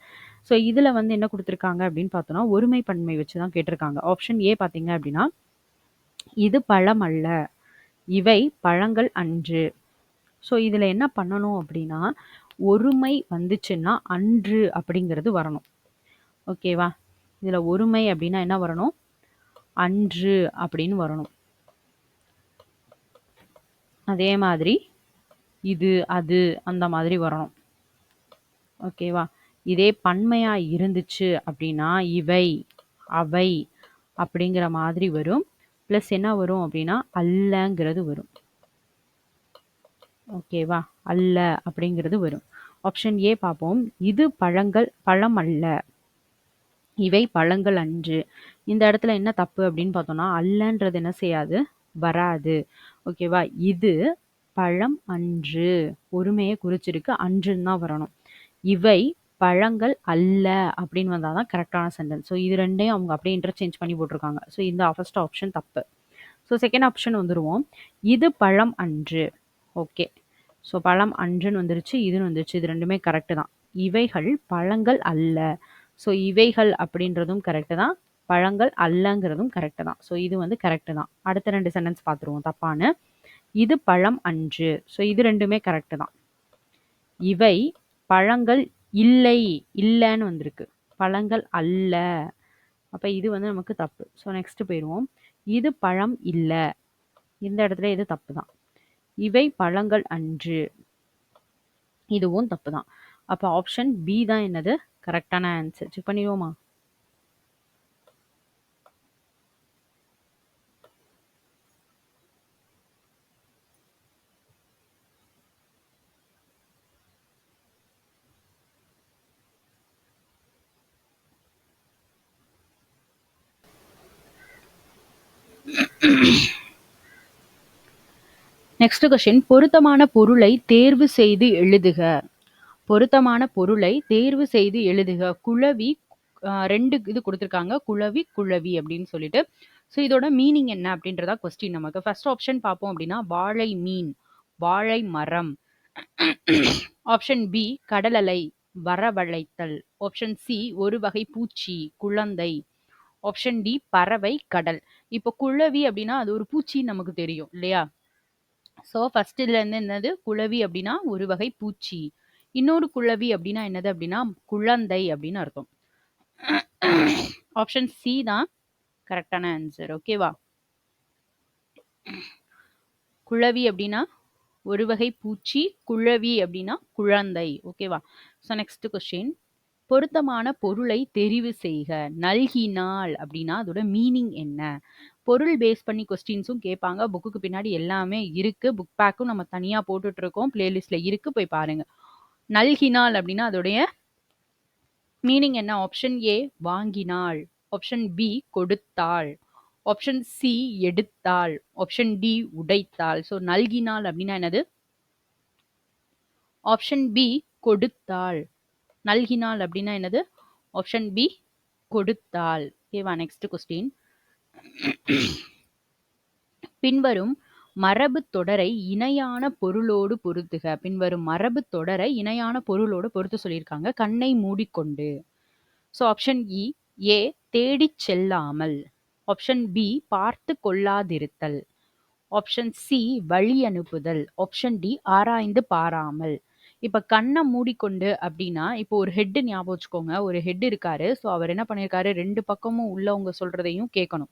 ஸோ இதில் வந்து என்ன கொடுத்துருக்காங்க அப்படின்னு பார்த்தோன்னா ஒருமை பன்மை வச்சு தான் கேட்டிருக்காங்க. ஆப்ஷன் ஏ பார்த்தீங்க அப்படின்னா இது பழம் அல்ல, இவை பழங்கள் அன்று. ஸோ இதில் என்ன பண்ணணும் அப்படின்னா ஒருமை வந்துச்சுன்னா அன்று அப்படிங்கிறது வரணும். ஓகேவா? இதில் ஒருமை அப்படின்னா என்ன வரணும்? அன்று அப்படின்னு வரணும். அதே மாதிரி இது அது அந்த மாதிரி வரணும். ஓகேவா? இதே பன்மையாக இருந்துச்சு அப்படின்னா இவை அவை அப்படிங்கிற மாதிரி வரும். ப்ளஸ் என்ன வரும் அப்படின்னா அல்லங்கிறது வரும். ஓகேவா? அல்ல அப்படிங்கிறது வரும். ஆப்ஷன் ஏ பார்ப்போம். இது பழம் அல்ல, இவை பழங்கள் அன்று. இந்த இடத்துல என்ன தப்பு அப்படின்னு பார்த்தோம்னா அல்லன்றது என்ன செய்யாது, வராது. ஓகேவா? இது பழம் அன்று ஒருமையை குறிச்சிருக்கு, அன்றுன்னு தான் வரணும். இவை பழங்கள் அல்ல அப்படின்னு வந்தால் தான் கரெக்டான சென்டென்ஸ். ஸோ இது ரெண்டையும் அவங்க அப்படியே இன்டர்சேஞ்ச் பண்ணி போட்டிருக்காங்க. ஸோ இந்த ஃபர்ஸ்ட் ஆப்ஷன் தப்பு. ஸோ செகண்ட் ஆப்ஷன் வந்துடுவோம். இது பழம் அன்று. ஓகே. ஸோ பழம் அன்றுன்னு வந்துருச்சு, இதுன்னு வந்துருச்சு. இது ரெண்டுமே கரெக்டு தான். இவைகள் பழங்கள் அல்ல. ஸோ இவைகள் அப்படின்றதும் கரெக்டு தான், பழங்கள் அல்லங்கிறதும் கரெக்டு தான். ஸோ இது வந்து கரெக்டு தான். அடுத்த ரெண்டு சென்டென்ஸ் பார்த்துருவோம் தப்பான. இது பழம் அன்று. ஸோ இது ரெண்டுமே கரெக்டு தான். இவை பழங்கள் இல்லை, இல்லைன்னு வந்திருக்கு. பழங்கள் அல்ல, அப்போ இது வந்து நமக்கு தப்பு. ஸோ நெக்ஸ்ட் போயிடுவோம். இது பழம் இல்லை, இந்த இடத்துல இது தப்பு தான். இவை பழங்கள் அன்று, இதுவும் தப்பு தான். அப்போ ஆப்ஷன் பி தான் என்னது கரெக்டான ஆன்சர். செக் பண்ணிடுவோமா? Next question. பொருத்தமான பொருளை தேர்வு செய்து எழுதுக. பொருத்தமான பொருளை தேர்வு செய்து எழுதுக. குளவி, ரெண்டு இது கொடுத்துருக்காங்க, குளவி குளவி அப்படின்னு சொல்லிட்டு. ஸோ இதோட மீனிங் என்ன அப்படின்றதா கொஸ்டின் நமக்கு. ஃபர்ஸ்ட் ஆப்ஷன் பார்ப்போம் அப்படின்னா வாழை மீன், வாழை மரம். ஆப்ஷன் பி கடலலை, வரவழைத்தல். ஆப்ஷன் சி ஒரு வகை பூச்சி, குழந்தை. ஆப்ஷன் டி பறவை, கடல். இப்போ குளவி அப்படின்னா அது ஒரு பூச்சின்னு நமக்கு தெரியும் இல்லையா? ஸோ ஃபர்ஸ்ட் இதுல இருந்து என்னது குளவி அப்படின்னா ஒரு வகை பூச்சி. இன்னொரு குளவி அப்படின்னா என்னது அப்படின்னா குழந்தை அப்படின்னு அர்த்தம். ஆப்ஷன் சி தான் கரெக்டான ஆன்சர். ஓகேவா? குளவி அப்படின்னா ஒரு வகை பூச்சி, குளவி அப்படின்னா குழந்தை. ஓகேவா? So next question. பொருத்தமான பொருளை தெரிவு செய்க. நல்கினால் அப்படின்னா அதோட மீனிங் என்ன? பொருள் பேஸ் பண்ணி கொஸ்டின்ஸும் கேட்பாங்க. புக்குக்கு பின்னாடி எல்லாமே இருக்கு. புக் பேக்கும் நம்ம தனியா போட்டுட்டு இருக்கோம். பிளேலிஸ்ட்ல இருக்கு, போய் பாருங்க. நல்கினால் அப்படின்னா அதோடைய மீனிங் என்ன? ஆப்ஷன் ஏ வாங்கினாள், ஆப்ஷன் பி கொடுத்தாள், ஆப்ஷன் சி எடுத்தாள், ஆப்ஷன் டி உடைத்தாள். ஸோ நல்கினாள் அப்படின்னா என்னது? ஆப்ஷன் பி கொடுத்தாள். நல்கினாள் அப்படின்னா என்னது? ஆப்ஷன் பி கொடுத்தாள். ஓகேவா? Next question. பின்வரும் மரபு தொடரை இணையான பொருளோடு பொருத்துக. பின்வரும் மரபு தொடரை இணையான பொருளோடு பொருத்த சொல்லியிருக்காங்க. கண்ணை மூடிக்கொண்டு. ஸோ ஆப்ஷன் இ ஏ தேடிச் செல்லாமல், ஆப்ஷன் பி பார்த்து கொள்ளாதிருத்தல், ஆப்ஷன் சி வழி அனுப்புதல், ஆப்ஷன் டி ஆராய்ந்து பாராமல். இப்ப கண்ணை மூடிக்கொண்டு அப்படின்னா இப்போ ஒரு ஹெட் ஞாபகம் வச்சுக்கோங்க. ஒரு ஹெட் இருக்காரு. ஸோ அவர் என்ன பண்ணியிருக்காரு, ரெண்டு பக்கமும் உள்ளவங்க சொல்றதையும் கேட்கணும்.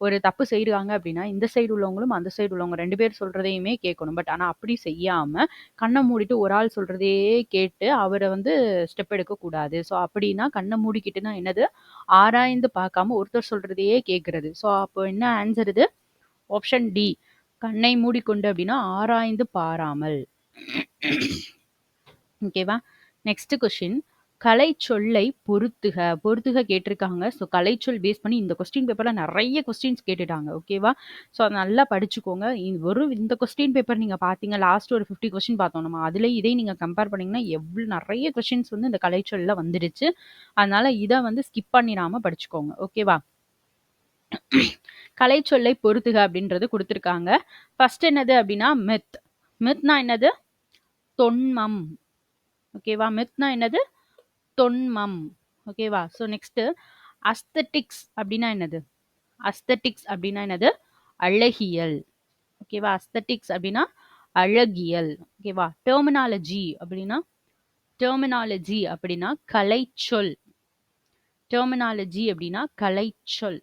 ஒரு தப்பு செய்றாங்க அப்படின்னா இந்த சைடு உள்ளவங்களும் அந்த சைடு உள்ளவங்க ரெண்டு பேர் சொல்றதையுமே கேட்கணும். பட் ஆனா அப்படி செய்யாம கண்ணை மூடிட்டு ஒரு ஆள் சொல்றதே கேட்டு அவரை வந்து ஸ்டெப் எடுக்கக்கூடாது. ஸோ அப்படின்னா கண்ணை மூடிக்கிட்டுனா என்னது? ஆராய்ந்து பார்க்காம ஒருத்தர் சொல்றதையே கேட்கறது. ஸோ அப்போ என்ன ஆன்சர் இது? ஆப்ஷன் டி கண்ணை மூடிக்கொண்டு அப்படின்னா ஆராய்ந்து பாராமல். ஓகேவா? Next question. கலை சொல்லை பொருத்துக. பொருத்துக கேட்டிருக்காங்க. ஸோ கலைச்சொல் பேஸ் பண்ணி இந்த கொஸ்டின் பேப்பர்ல நிறைய கொஸ்டின்ஸ் கேட்டுட்டாங்க. ஓகேவா? ஸோ அதை நல்லா படிச்சுக்கோங்க. வெறும் இந்த கொஸ்டின் பேப்பர் நீங்க பார்த்தீங்க, லாஸ்ட் ஒரு 50 கொஸ்டின் பார்த்தோம் நம்ம. அதுல இதை நீங்க கம்பேர் பண்ணீங்கன்னா எவ்வளவு நிறைய கொஸ்டின்ஸ் வந்து இந்த கலைச்சொல்ல வந்துடுச்சு. அதனால இதை வந்து ஸ்கிப் பண்ணிடாம படிச்சுக்கோங்க. ஓகேவா? கலைச்சொல்லை பொருத்துக அப்படின்றது கொடுத்துருக்காங்க. ஃபர்ஸ்ட் என்னது அப்படின்னா மித். மித்னா என்னது? தொன்மம். ஓகேவா? மித்னா என்னது? தொன்மம். ஓகேவா? ஸோ நெக்ஸ்ட் அஸ்தட்டிக்ஸ் அப்படின்னா என்னது? அஸ்தட்டிக்ஸ் அப்படின்னா என்னது? அழகியல். ஓகேவா? அஸ்தட்டிக்ஸ் அப்படின்னா அழகியல். ஓகேவா? டெர்மினாலஜி அப்படின்னா டெர்மினாலஜி அப்படின்னா கலைச்சொல். டெர்மினாலஜி அப்படின்னா கலைச்சொல்.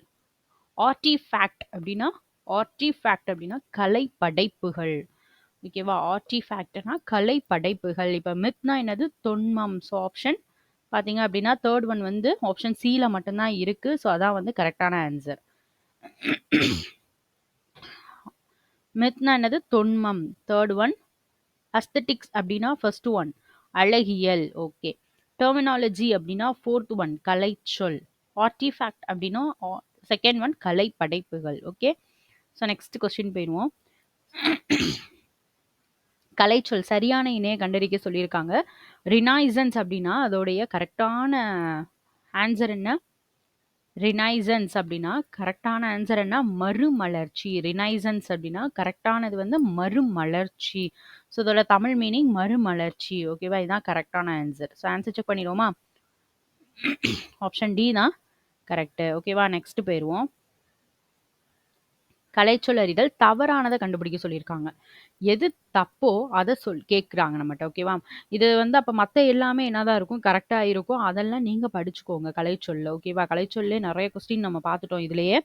ஆர்டிஃபேக்ட் அப்படின்னா ஆர்டிஃபேக்ட் அப்படின்னா கலை படைப்புகள். ஓகேவா? ஆர்டிஃபேக்ட்னா கலை படைப்புகள். இப்போ மித்னா என்னது? தொன்மம். ஸோ ஆப்ஷன் பார்த்தீங்க அப்படின்னா தேர்ட் ஒன் வந்து ஆப்ஷன் சில மட்டும்தான் இருக்கு. ஸோ அதான் வந்து கரெக்டான ஆன்சர். மித்னா என்னது? தொன்மம். Third one. அஸ்தட்டிக்ஸ் அப்படின்னா ஃபர்ஸ்ட் ஒன் அழகியல். ஓகே. டெர்மினாலஜி அப்படின்னா ஃபோர்த் ஒன் கலைச்சொல். ஆர்டிஃபேக்ட் அப்படின்னா செகண்ட் ஒன் கலை படைப்புகள். ஓகே. ஸோ நெக்ஸ்ட் கொஸ்டின் போயிடுவோம். கலைச்சொல் சரியான இணையை கண்டறிக்க சொல்லியிருக்காங்க. ரினைசன்ஸ் அப்படின்னா அதோடைய கரெக்டான ஆன்சர் என்ன? ரினைசன்ஸ் அப்படின்னா கரெக்டான ஆன்சர் என்ன? மறுமலர்ச்சி. ரினைசன்ஸ் அப்படின்னா கரெக்டானது வந்து மறுமலர்ச்சி. ஸோ இதோட தமிழ் மீனிங் மறுமலர்ச்சி. ஓகேவா? இதுதான் கரெக்டான ஆன்சர். ஸோ ஆன்சர் செக் பண்ணிடுவோமா? ஆப்ஷன் டி தான் கரெக்ட். ஓகேவா? நெக்ஸ்ட் போயிடுவோம். கலைச்சொல் அறிதல் தவறானதை கண்டுபிடிக்க சொல்லியிருக்காங்க. எது தப்போ அதை கேட்குறாங்க நம்மகிட்ட. ஓகேவா? இது வந்து அப்போ மற்ற எல்லாமே என்னதான் இருக்கும்? கரெக்டாக இருக்கும். அதெல்லாம் நீங்கள் படிச்சுக்கோங்க கலைச்சொல்ல. ஓகேவா? கலைச்சொல்லே நிறைய கொஸ்டின் நம்ம பார்த்துட்டோம் இதுலயே.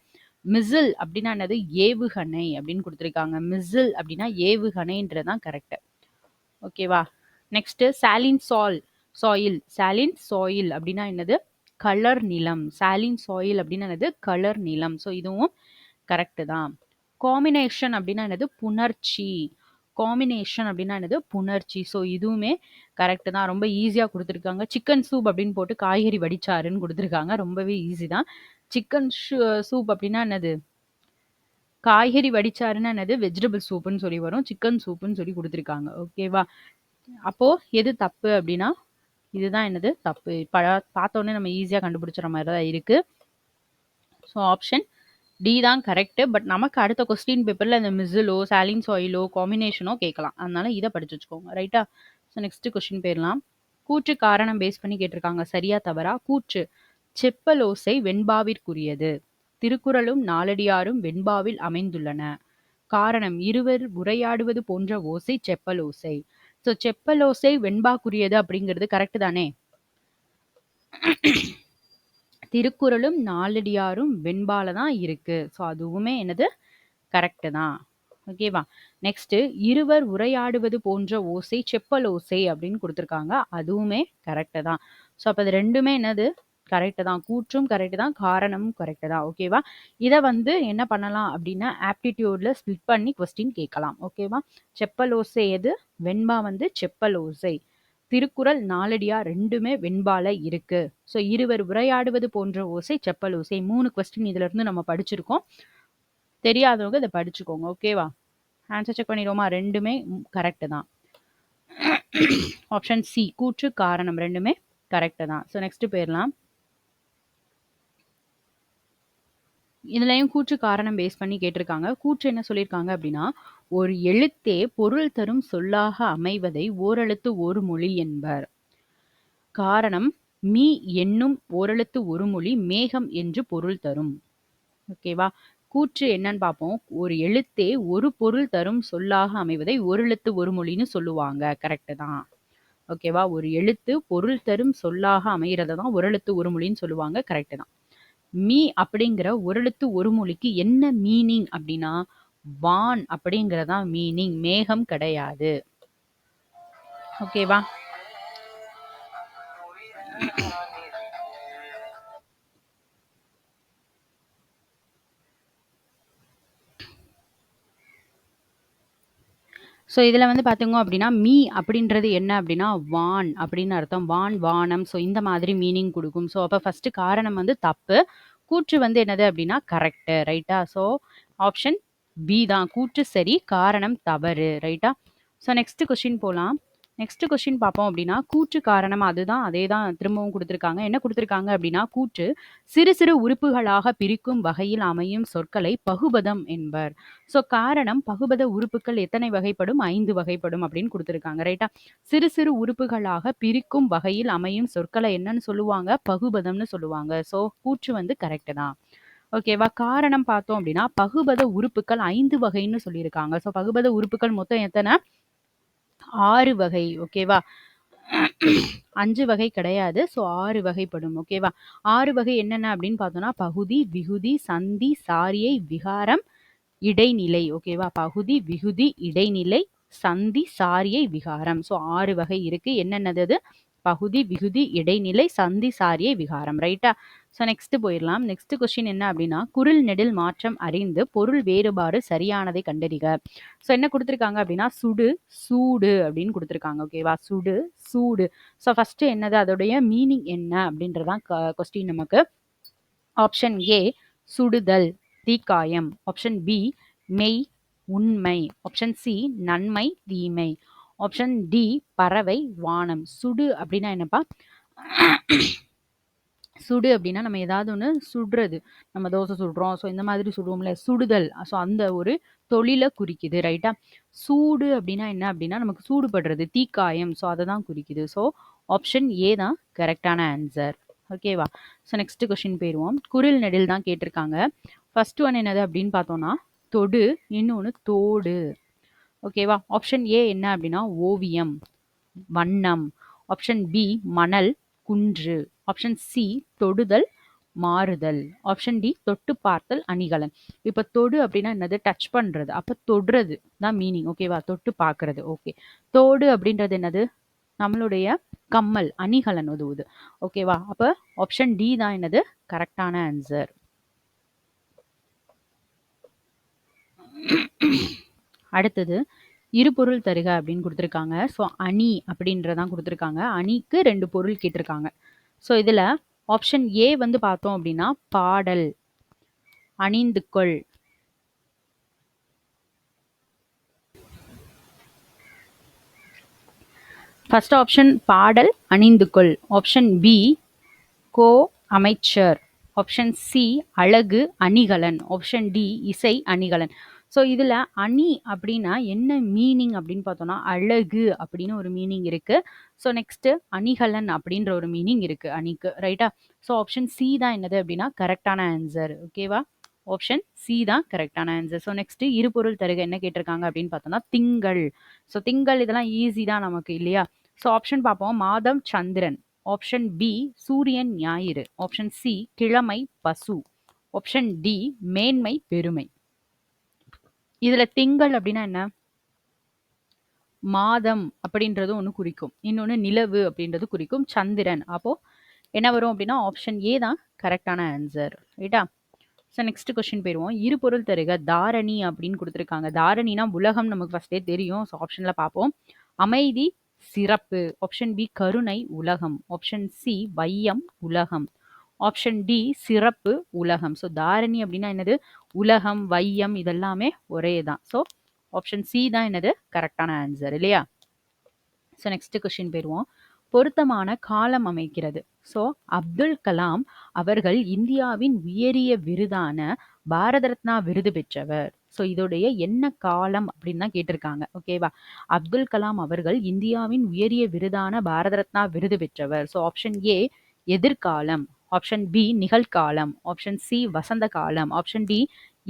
மிசில் அப்படின்னா என்னது? ஏவுகணை அப்படின்னு கொடுத்துருக்காங்க. மிசில் அப்படின்னா ஏவுகணைன்றது தான் கரெக்ட். ஓகேவா? Next saline soil. Saline soil அப்படின்னா என்னது? கலர் நிலம். சாலின் சாயில் அப்படின்னா என்னது? கலர் நிலம். ஸோ இதுவும் கரெக்ட் தான். காம்பினேஷன் அப்படின்னா என்னது? புணர்ச்சி. காம்பினேஷன் அப்படின்னா என்னது? புணர்ச்சி. ஸோ இதுவுமே கரெக்ட் தான். ரொம்ப ஈஸியாக கொடுத்துருக்காங்க. சிக்கன் சூப் அப்படின்னு போட்டு காய்கறி வடிச்சாருன்னு கொடுத்துருக்காங்க. ரொம்பவே ஈஸி தான். சிக்கன் சூப் அப்படின்னா என்னது? காய்கறி வடிச்சாருன்னா என்னது? வெஜிடபிள் சூப்புன்னு சொல்லி வரும். சிக்கன் சூப்புன்னு சொல்லி கொடுத்துருக்காங்க. ஓகேவா? அப்போ எது தப்பு அப்படின்னா இதுதான் என்னது? தப்பு. பார்த்தோன்னே நம்ம ஈஸியாக கண்டுபிடிச்சிட மாதிரி தான் இருக்கு. ஸோ ஆப்ஷன் டி தான் கரெக்ட். பட் நமக்கு அடுத்த கொஸ்டின் பேப்பர்ல இந்த மிசிலோ சாலின் சாயிலோ காம்பினேஷனோ கேட்கலாம். அதனால இதை படிச்சு வச்சுக்கோங்க. ரைட்டா? ஸோ நெக்ஸ்ட் கொஸ்டின் போயிடலாம். கூற்று காரணம் பேஸ் பண்ணி கேட்டிருக்காங்க. சரியா தவறா? கூற்று செப்பலோசை வெண்பாவிற்குரியது. திருக்குறளும் நாலடியாரும் வெண்பாவில் அமைந்துள்ளன. காரணம் இருவர் உரையாடுவது போன்ற ஓசை செப்பலோசை. ஸோ செப்பலோசை வெண்பாக்குரியது அப்படிங்கிறது கரெக்ட் தானே? திருக்குறளும் நாலடியாரும் வெண்பால தான் இருக்கு. ஸோ அதுவுமே என்னது கரெக்டு தான். ஓகேவா? நெக்ஸ்ட் இருவர் உரையாடுவது போன்ற ஓசை செப்பல் ஓசை அப்படின்னு கொடுத்துருக்காங்க. அதுவுமே கரெக்டு தான். ஸோ அப்போ அது ரெண்டுமே என்னது கரெக்டு தான். கூற்றும் கரெக்டு தான், காரணமும் கரெக்டு தான். ஓகேவா? இதை வந்து என்ன பண்ணலாம் அப்படின்னா ஆப்டிடியூட்ல ஸ்பிளிட் பண்ணி கொஸ்டின் கேட்கலாம். ஓகேவா? செப்பல் ஓசை எது? வெண்பா வந்து செப்பல் ஓசை. திருக்குறள் நாலடியார் ரெண்டுமே வெண்பால இருக்கு. ஸோ இருவர் உரையாடுவது போன்ற ஓசை செப்பல் ஓசை. 3 கொஸ்டின் இதுல இருந்து நம்ம படிச்சிருக்கோம். தெரியாதவங்க இதை படிச்சுக்கோங்க. ஓகேவா? ஆன்சர் செக் பண்ணிடுவோமா? ரெண்டுமே கரெக்டு தான். ஆப்ஷன் சி கூற்று காரணம் ரெண்டுமே கரெக்டு தான். ஸோ நெக்ஸ்ட் போயிடலாம். இதுலயும் கூற்று காரணம் பேஸ் பண்ணி கேட்டிருக்காங்க. கூற்று என்ன சொல்லியிருக்காங்க அப்படின்னா, ஒரு எழுத்தே பொருள் தரும் சொல்லாக அமைவதை ஓரெழுத்து ஒரு மொழி என்பர். காரணம் மீ என்னும் ஓரெழுத்து ஒரு மொழி மேகம் என்று பொருள் தரும். ஓகேவா? கூற்று என்னன்னு பார்ப்போம். ஒரு எழுத்தே ஒரு பொருள் தரும் சொல்லாக அமைவதை ஒரு எழுத்து ஒரு மொழின்னு சொல்லுவாங்க. கரெக்டு தான். ஓகேவா? ஒரு எழுத்து பொருள் தரும் சொல்லாக அமைகிறத தான் ஒரு எழுத்து ஒரு மொழின்னு சொல்லுவாங்க. கரெக்டு தான். மீ அப்படிங்கிற ஒரு எழுத்து ஒரு மொழிக்கு என்ன மீனிங் அப்படின்னா, வான் அப்படிங்கிறதா மீனிங், மேகம் கிடையாது. ஓகேவா? ஸோ இதில் வந்து பார்த்தீங்க அப்படின்னா மீ அப்படின்றது என்ன அப்படின்னா வான் அப்படின்னு அர்த்தம். வான், வானம். ஸோ இந்த மாதிரி மீனிங் கொடுக்கும். ஸோ அப்போ ஃபர்ஸ்ட் காரணம் வந்து தப்பு, கூற்று வந்து என்னது அப்படின்னா கரெக்டு. ரைட்டா? ஸோ ஆப்ஷன் பி தான் கூற்று சரி, காரணம் தவறு. ரைட்டா? ஸோ நெக்ஸ்ட் கொஸ்டின் போகலாம். நெக்ஸ்ட் கொஸ்டின் பார்ப்போம் அப்படின்னா கூற்று காரணம் அதுதான், அதே தான் திரும்பவும் கொடுத்துருக்காங்க. என்ன கொடுத்துருக்காங்க அப்படின்னா கூற்று சிறு சிறு உறுப்புகளாக பிரிக்கும் வகையில் அமையும் சொற்களை பகுபதம் என்பர். ஸோ காரணம் பகுபத உறுப்புகள் எத்தனை வகைப்படும்? 5 வகைப்படும் அப்படின்னு கொடுத்துருக்காங்க. ரைட்டா? சிறு சிறு உறுப்புகளாக பிரிக்கும் வகையில் அமையும் சொற்களை என்னன்னு சொல்லுவாங்க? பகுபதம்னு சொல்லுவாங்க. ஸோ கூற்று வந்து கரெக்டு தான். ஓகேவா? காரணம் பார்த்தோம் அப்படின்னா பகுபத உறுப்புகள் 5 வகைன்னு சொல்லியிருக்காங்க. ஸோ பகுபத உறுப்புகள் மொத்தம் எத்தனை? 6 வகை. ஓகேவா? 5 வகை கிடையாது. ஸோ 6 வகைப்படும். ஓகேவா? 6 வகை என்னென்ன அப்படின்னு பார்த்தோம்னா பகுதி, விகுதி, சந்தி, சாரியை, விகாரம், இடைநிலை. ஓகேவா? பகுதி, விகுதி, இடைநிலை, சந்தி, சாரியை, விகாரம். ஸோ 6 வகை இருக்கு. என்னென்னது அது? பகுதி, விகுதி, இடைநிலை, சந்தி, சாரியை, விகாரம். ரைட்டா? ஸோ நெக்ஸ்ட் போயிடலாம். நெக்ஸ்ட் கொஸ்டின் என்ன அப்படின்னா குரில் நெடில் மாற்றம் அறிந்து பொருள் வேறுபாடு சரியானதை கண்டறிக. ஸோ என்ன கொடுத்துருக்காங்க அப்படின்னா சுடு, சூடு அப்படின்னு கொடுத்துருக்காங்க. ஓகேவா? சுடு, சூடு. ஸோ ஃபர்ஸ்ட் என்னது அதோடைய மீனிங் என்ன அப்படின்றதான் கொஸ்டின் நமக்கு. ஆப்ஷன் ஏ சுடுதல், தீக்காயம். ஆப்ஷன் பி மெய், உண்மை. ஆப்ஷன் சி நன்மை, தீமை. ஆப்ஷன் டி பறவை, வானம். சுடு அப்படின்னா என்னப்பா? சுடு அப்படின்னா நம்ம ஏதாவது ஒன்று சுடுறது, நம்ம தோசை சுடுறோம். ஸோ இந்த மாதிரி சுடுவோம்ல, சுடுதல். ஸோ அந்த ஒரு தொழிலை குறிக்குது. ரைட்டா? சூடு அப்படின்னா என்ன அப்படின்னா நமக்கு சூடுபடுறது, தீக்காயம். ஸோ அதை தான் குறிக்குது. ஸோ ஆப்ஷன் ஏ தான் கரெக்டான ஆன்சர். ஓகேவா? ஸோ நெக்ஸ்ட் கொஸ்டின் போயிடுவோம். குரில் நெடில் தான் கேட்டிருக்காங்க. ஃபர்ஸ்ட் ஒன் என்னது அப்படின்னு பார்த்தோம்னா தொடு, இன்னொன்று தோடு. ஓகேவா? ஆப்ஷன் ஏ என்ன அப்படின்னா ஓவியம், வண்ணம். ஆப்ஷன் பி மணல், குன்று. ஆப்ஷன் சி தொடுதல், மாறுதல். ஆப்ஷன் டி தொட்டு பார்த்தல், அணிகலன். இப்போ தொடு அப்படின்னா என்னது? டச் பண்றது. அப்போ தொடுறது தான் மீனிங். ஓகேவா? தொட்டு பார்க்கறது. ஓகே. தோடு அப்படின்றது என்னது? நம்மளுடைய கம்மல், அணிகலன் உதவுது. ஓகேவா? அப்போ ஆப்ஷன் டி தான் என்னது கரெக்டான ஆன்சர். அடுத்தது இருபொருள் தருக அப்படின்னு கொடுத்துருக்காங்க. ஸோ அணி அப்படின்றதான் கொடுத்துருக்காங்க. அணிக்கு 2 பொருள் கேட்டிருக்காங்க. ஸோ இதில் ஆப்ஷன் ஏ வந்து பார்த்தோம் அப்படின்னா பாடல், அணிந்து கொள். ஃபர்ஸ்ட் ஆப்ஷன் பாடல், அணிந்து கொள். ஆப்ஷன் பி கோ, அமைச்சர். ஆப்ஷன் சி அழகு, அணிகலன். ஆப்ஷன் டி இசை, அணிகலன். ஸோ இதில் அணி அப்படின்னா என்ன மீனிங் அப்படின்னு பார்த்தோம்னா அழகு அப்படின்னு ஒரு மீனிங் இருக்கு. ஸோ நெக்ஸ்ட் அணிகலன் அப்படின்ற ஒரு மீனிங் இருக்கு அணிக்கு, ரைட்டா? ஸோ ஆப்ஷன் சி தான் என்னது அப்படின்னா கரெக்டான ஆன்சர். ஓகேவா? ஆப்ஷன் சி தான் கரெக்டான ஆன்சர். ஸோ நெக்ஸ்ட் இருபொருள் தருக என்ன கேட்டிருக்காங்க அப்படின்னு பார்த்தோம்னா திங்கள். ஸோ திங்கள் இதெல்லாம் ஈஸி தான் நமக்கு இல்லையா? ஸோ ஆப்ஷன் பார்ப்போம். மாதம் சந்திரன். ஆப்ஷன் பி சூரியன் ஞாயிறு. ஆப்ஷன் சி கிழமை பசு. ஆப்ஷன் டி மேன்மை பெருமை. இதுல திங்கள் அப்படின்னா என்ன? மாதம் அப்படின்றது ஒன்று குறிக்கும், இன்னொன்று நிலவு அப்படின்றது குறிக்கும், சந்திரன். அப்போ என்ன வரும் அப்படின்னா ஆப்ஷன் ஏ தான் கரெக்டான ஆன்சர், ரைட்டா? ஸோ நெக்ஸ்ட் கொஸ்டின் போயிடுவோம். இருபொருள் தருக தாரணி அப்படின்னு கொடுத்துருக்காங்க. தாரணினா உலகம் நமக்கு ஃபர்ஸ்டே தெரியும். ஸோ ஆப்ஷனில் பார்ப்போம். அமைதி சிறப்பு. ஆப்ஷன் பி கருணை உலகம். ஆப்ஷன் சி வையம் உலகம். ஆப்ஷன் டி சிறப்பு உலகம். ஸோ தாரணி அப்படின்னா என்னது? உலகம், வையம் இதெல்லாமே ஒரே தான். ஸோ ஆப்ஷன் சி தான் என்னது கரெக்டான ஆன்சர் இல்லையா? ஸோ நெக்ஸ்ட் கொஸ்டின் போயிடுவோம். பொருத்தமான காலம் அமைக்கிறது. ஸோ அப்துல் கலாம் அவர்கள் இந்தியாவின் உயரிய விருதான பாரத ரத்னா விருது பெற்றவர். ஸோ இதோடைய என்ன காலம் அப்படின்னு தான் கேட்டிருக்காங்க. ஓகேவா? அப்துல் கலாம் அவர்கள் இந்தியாவின் உயரிய விருதான பாரத ரத்னா விருது பெற்றவர். ஸோ ஆப்ஷன் ஏ எதிர்காலம். ஆப்ஷன் பி நிகழ்காலம். ஆப்ஷன் சி வசந்த காலம். ஆப்ஷன் டி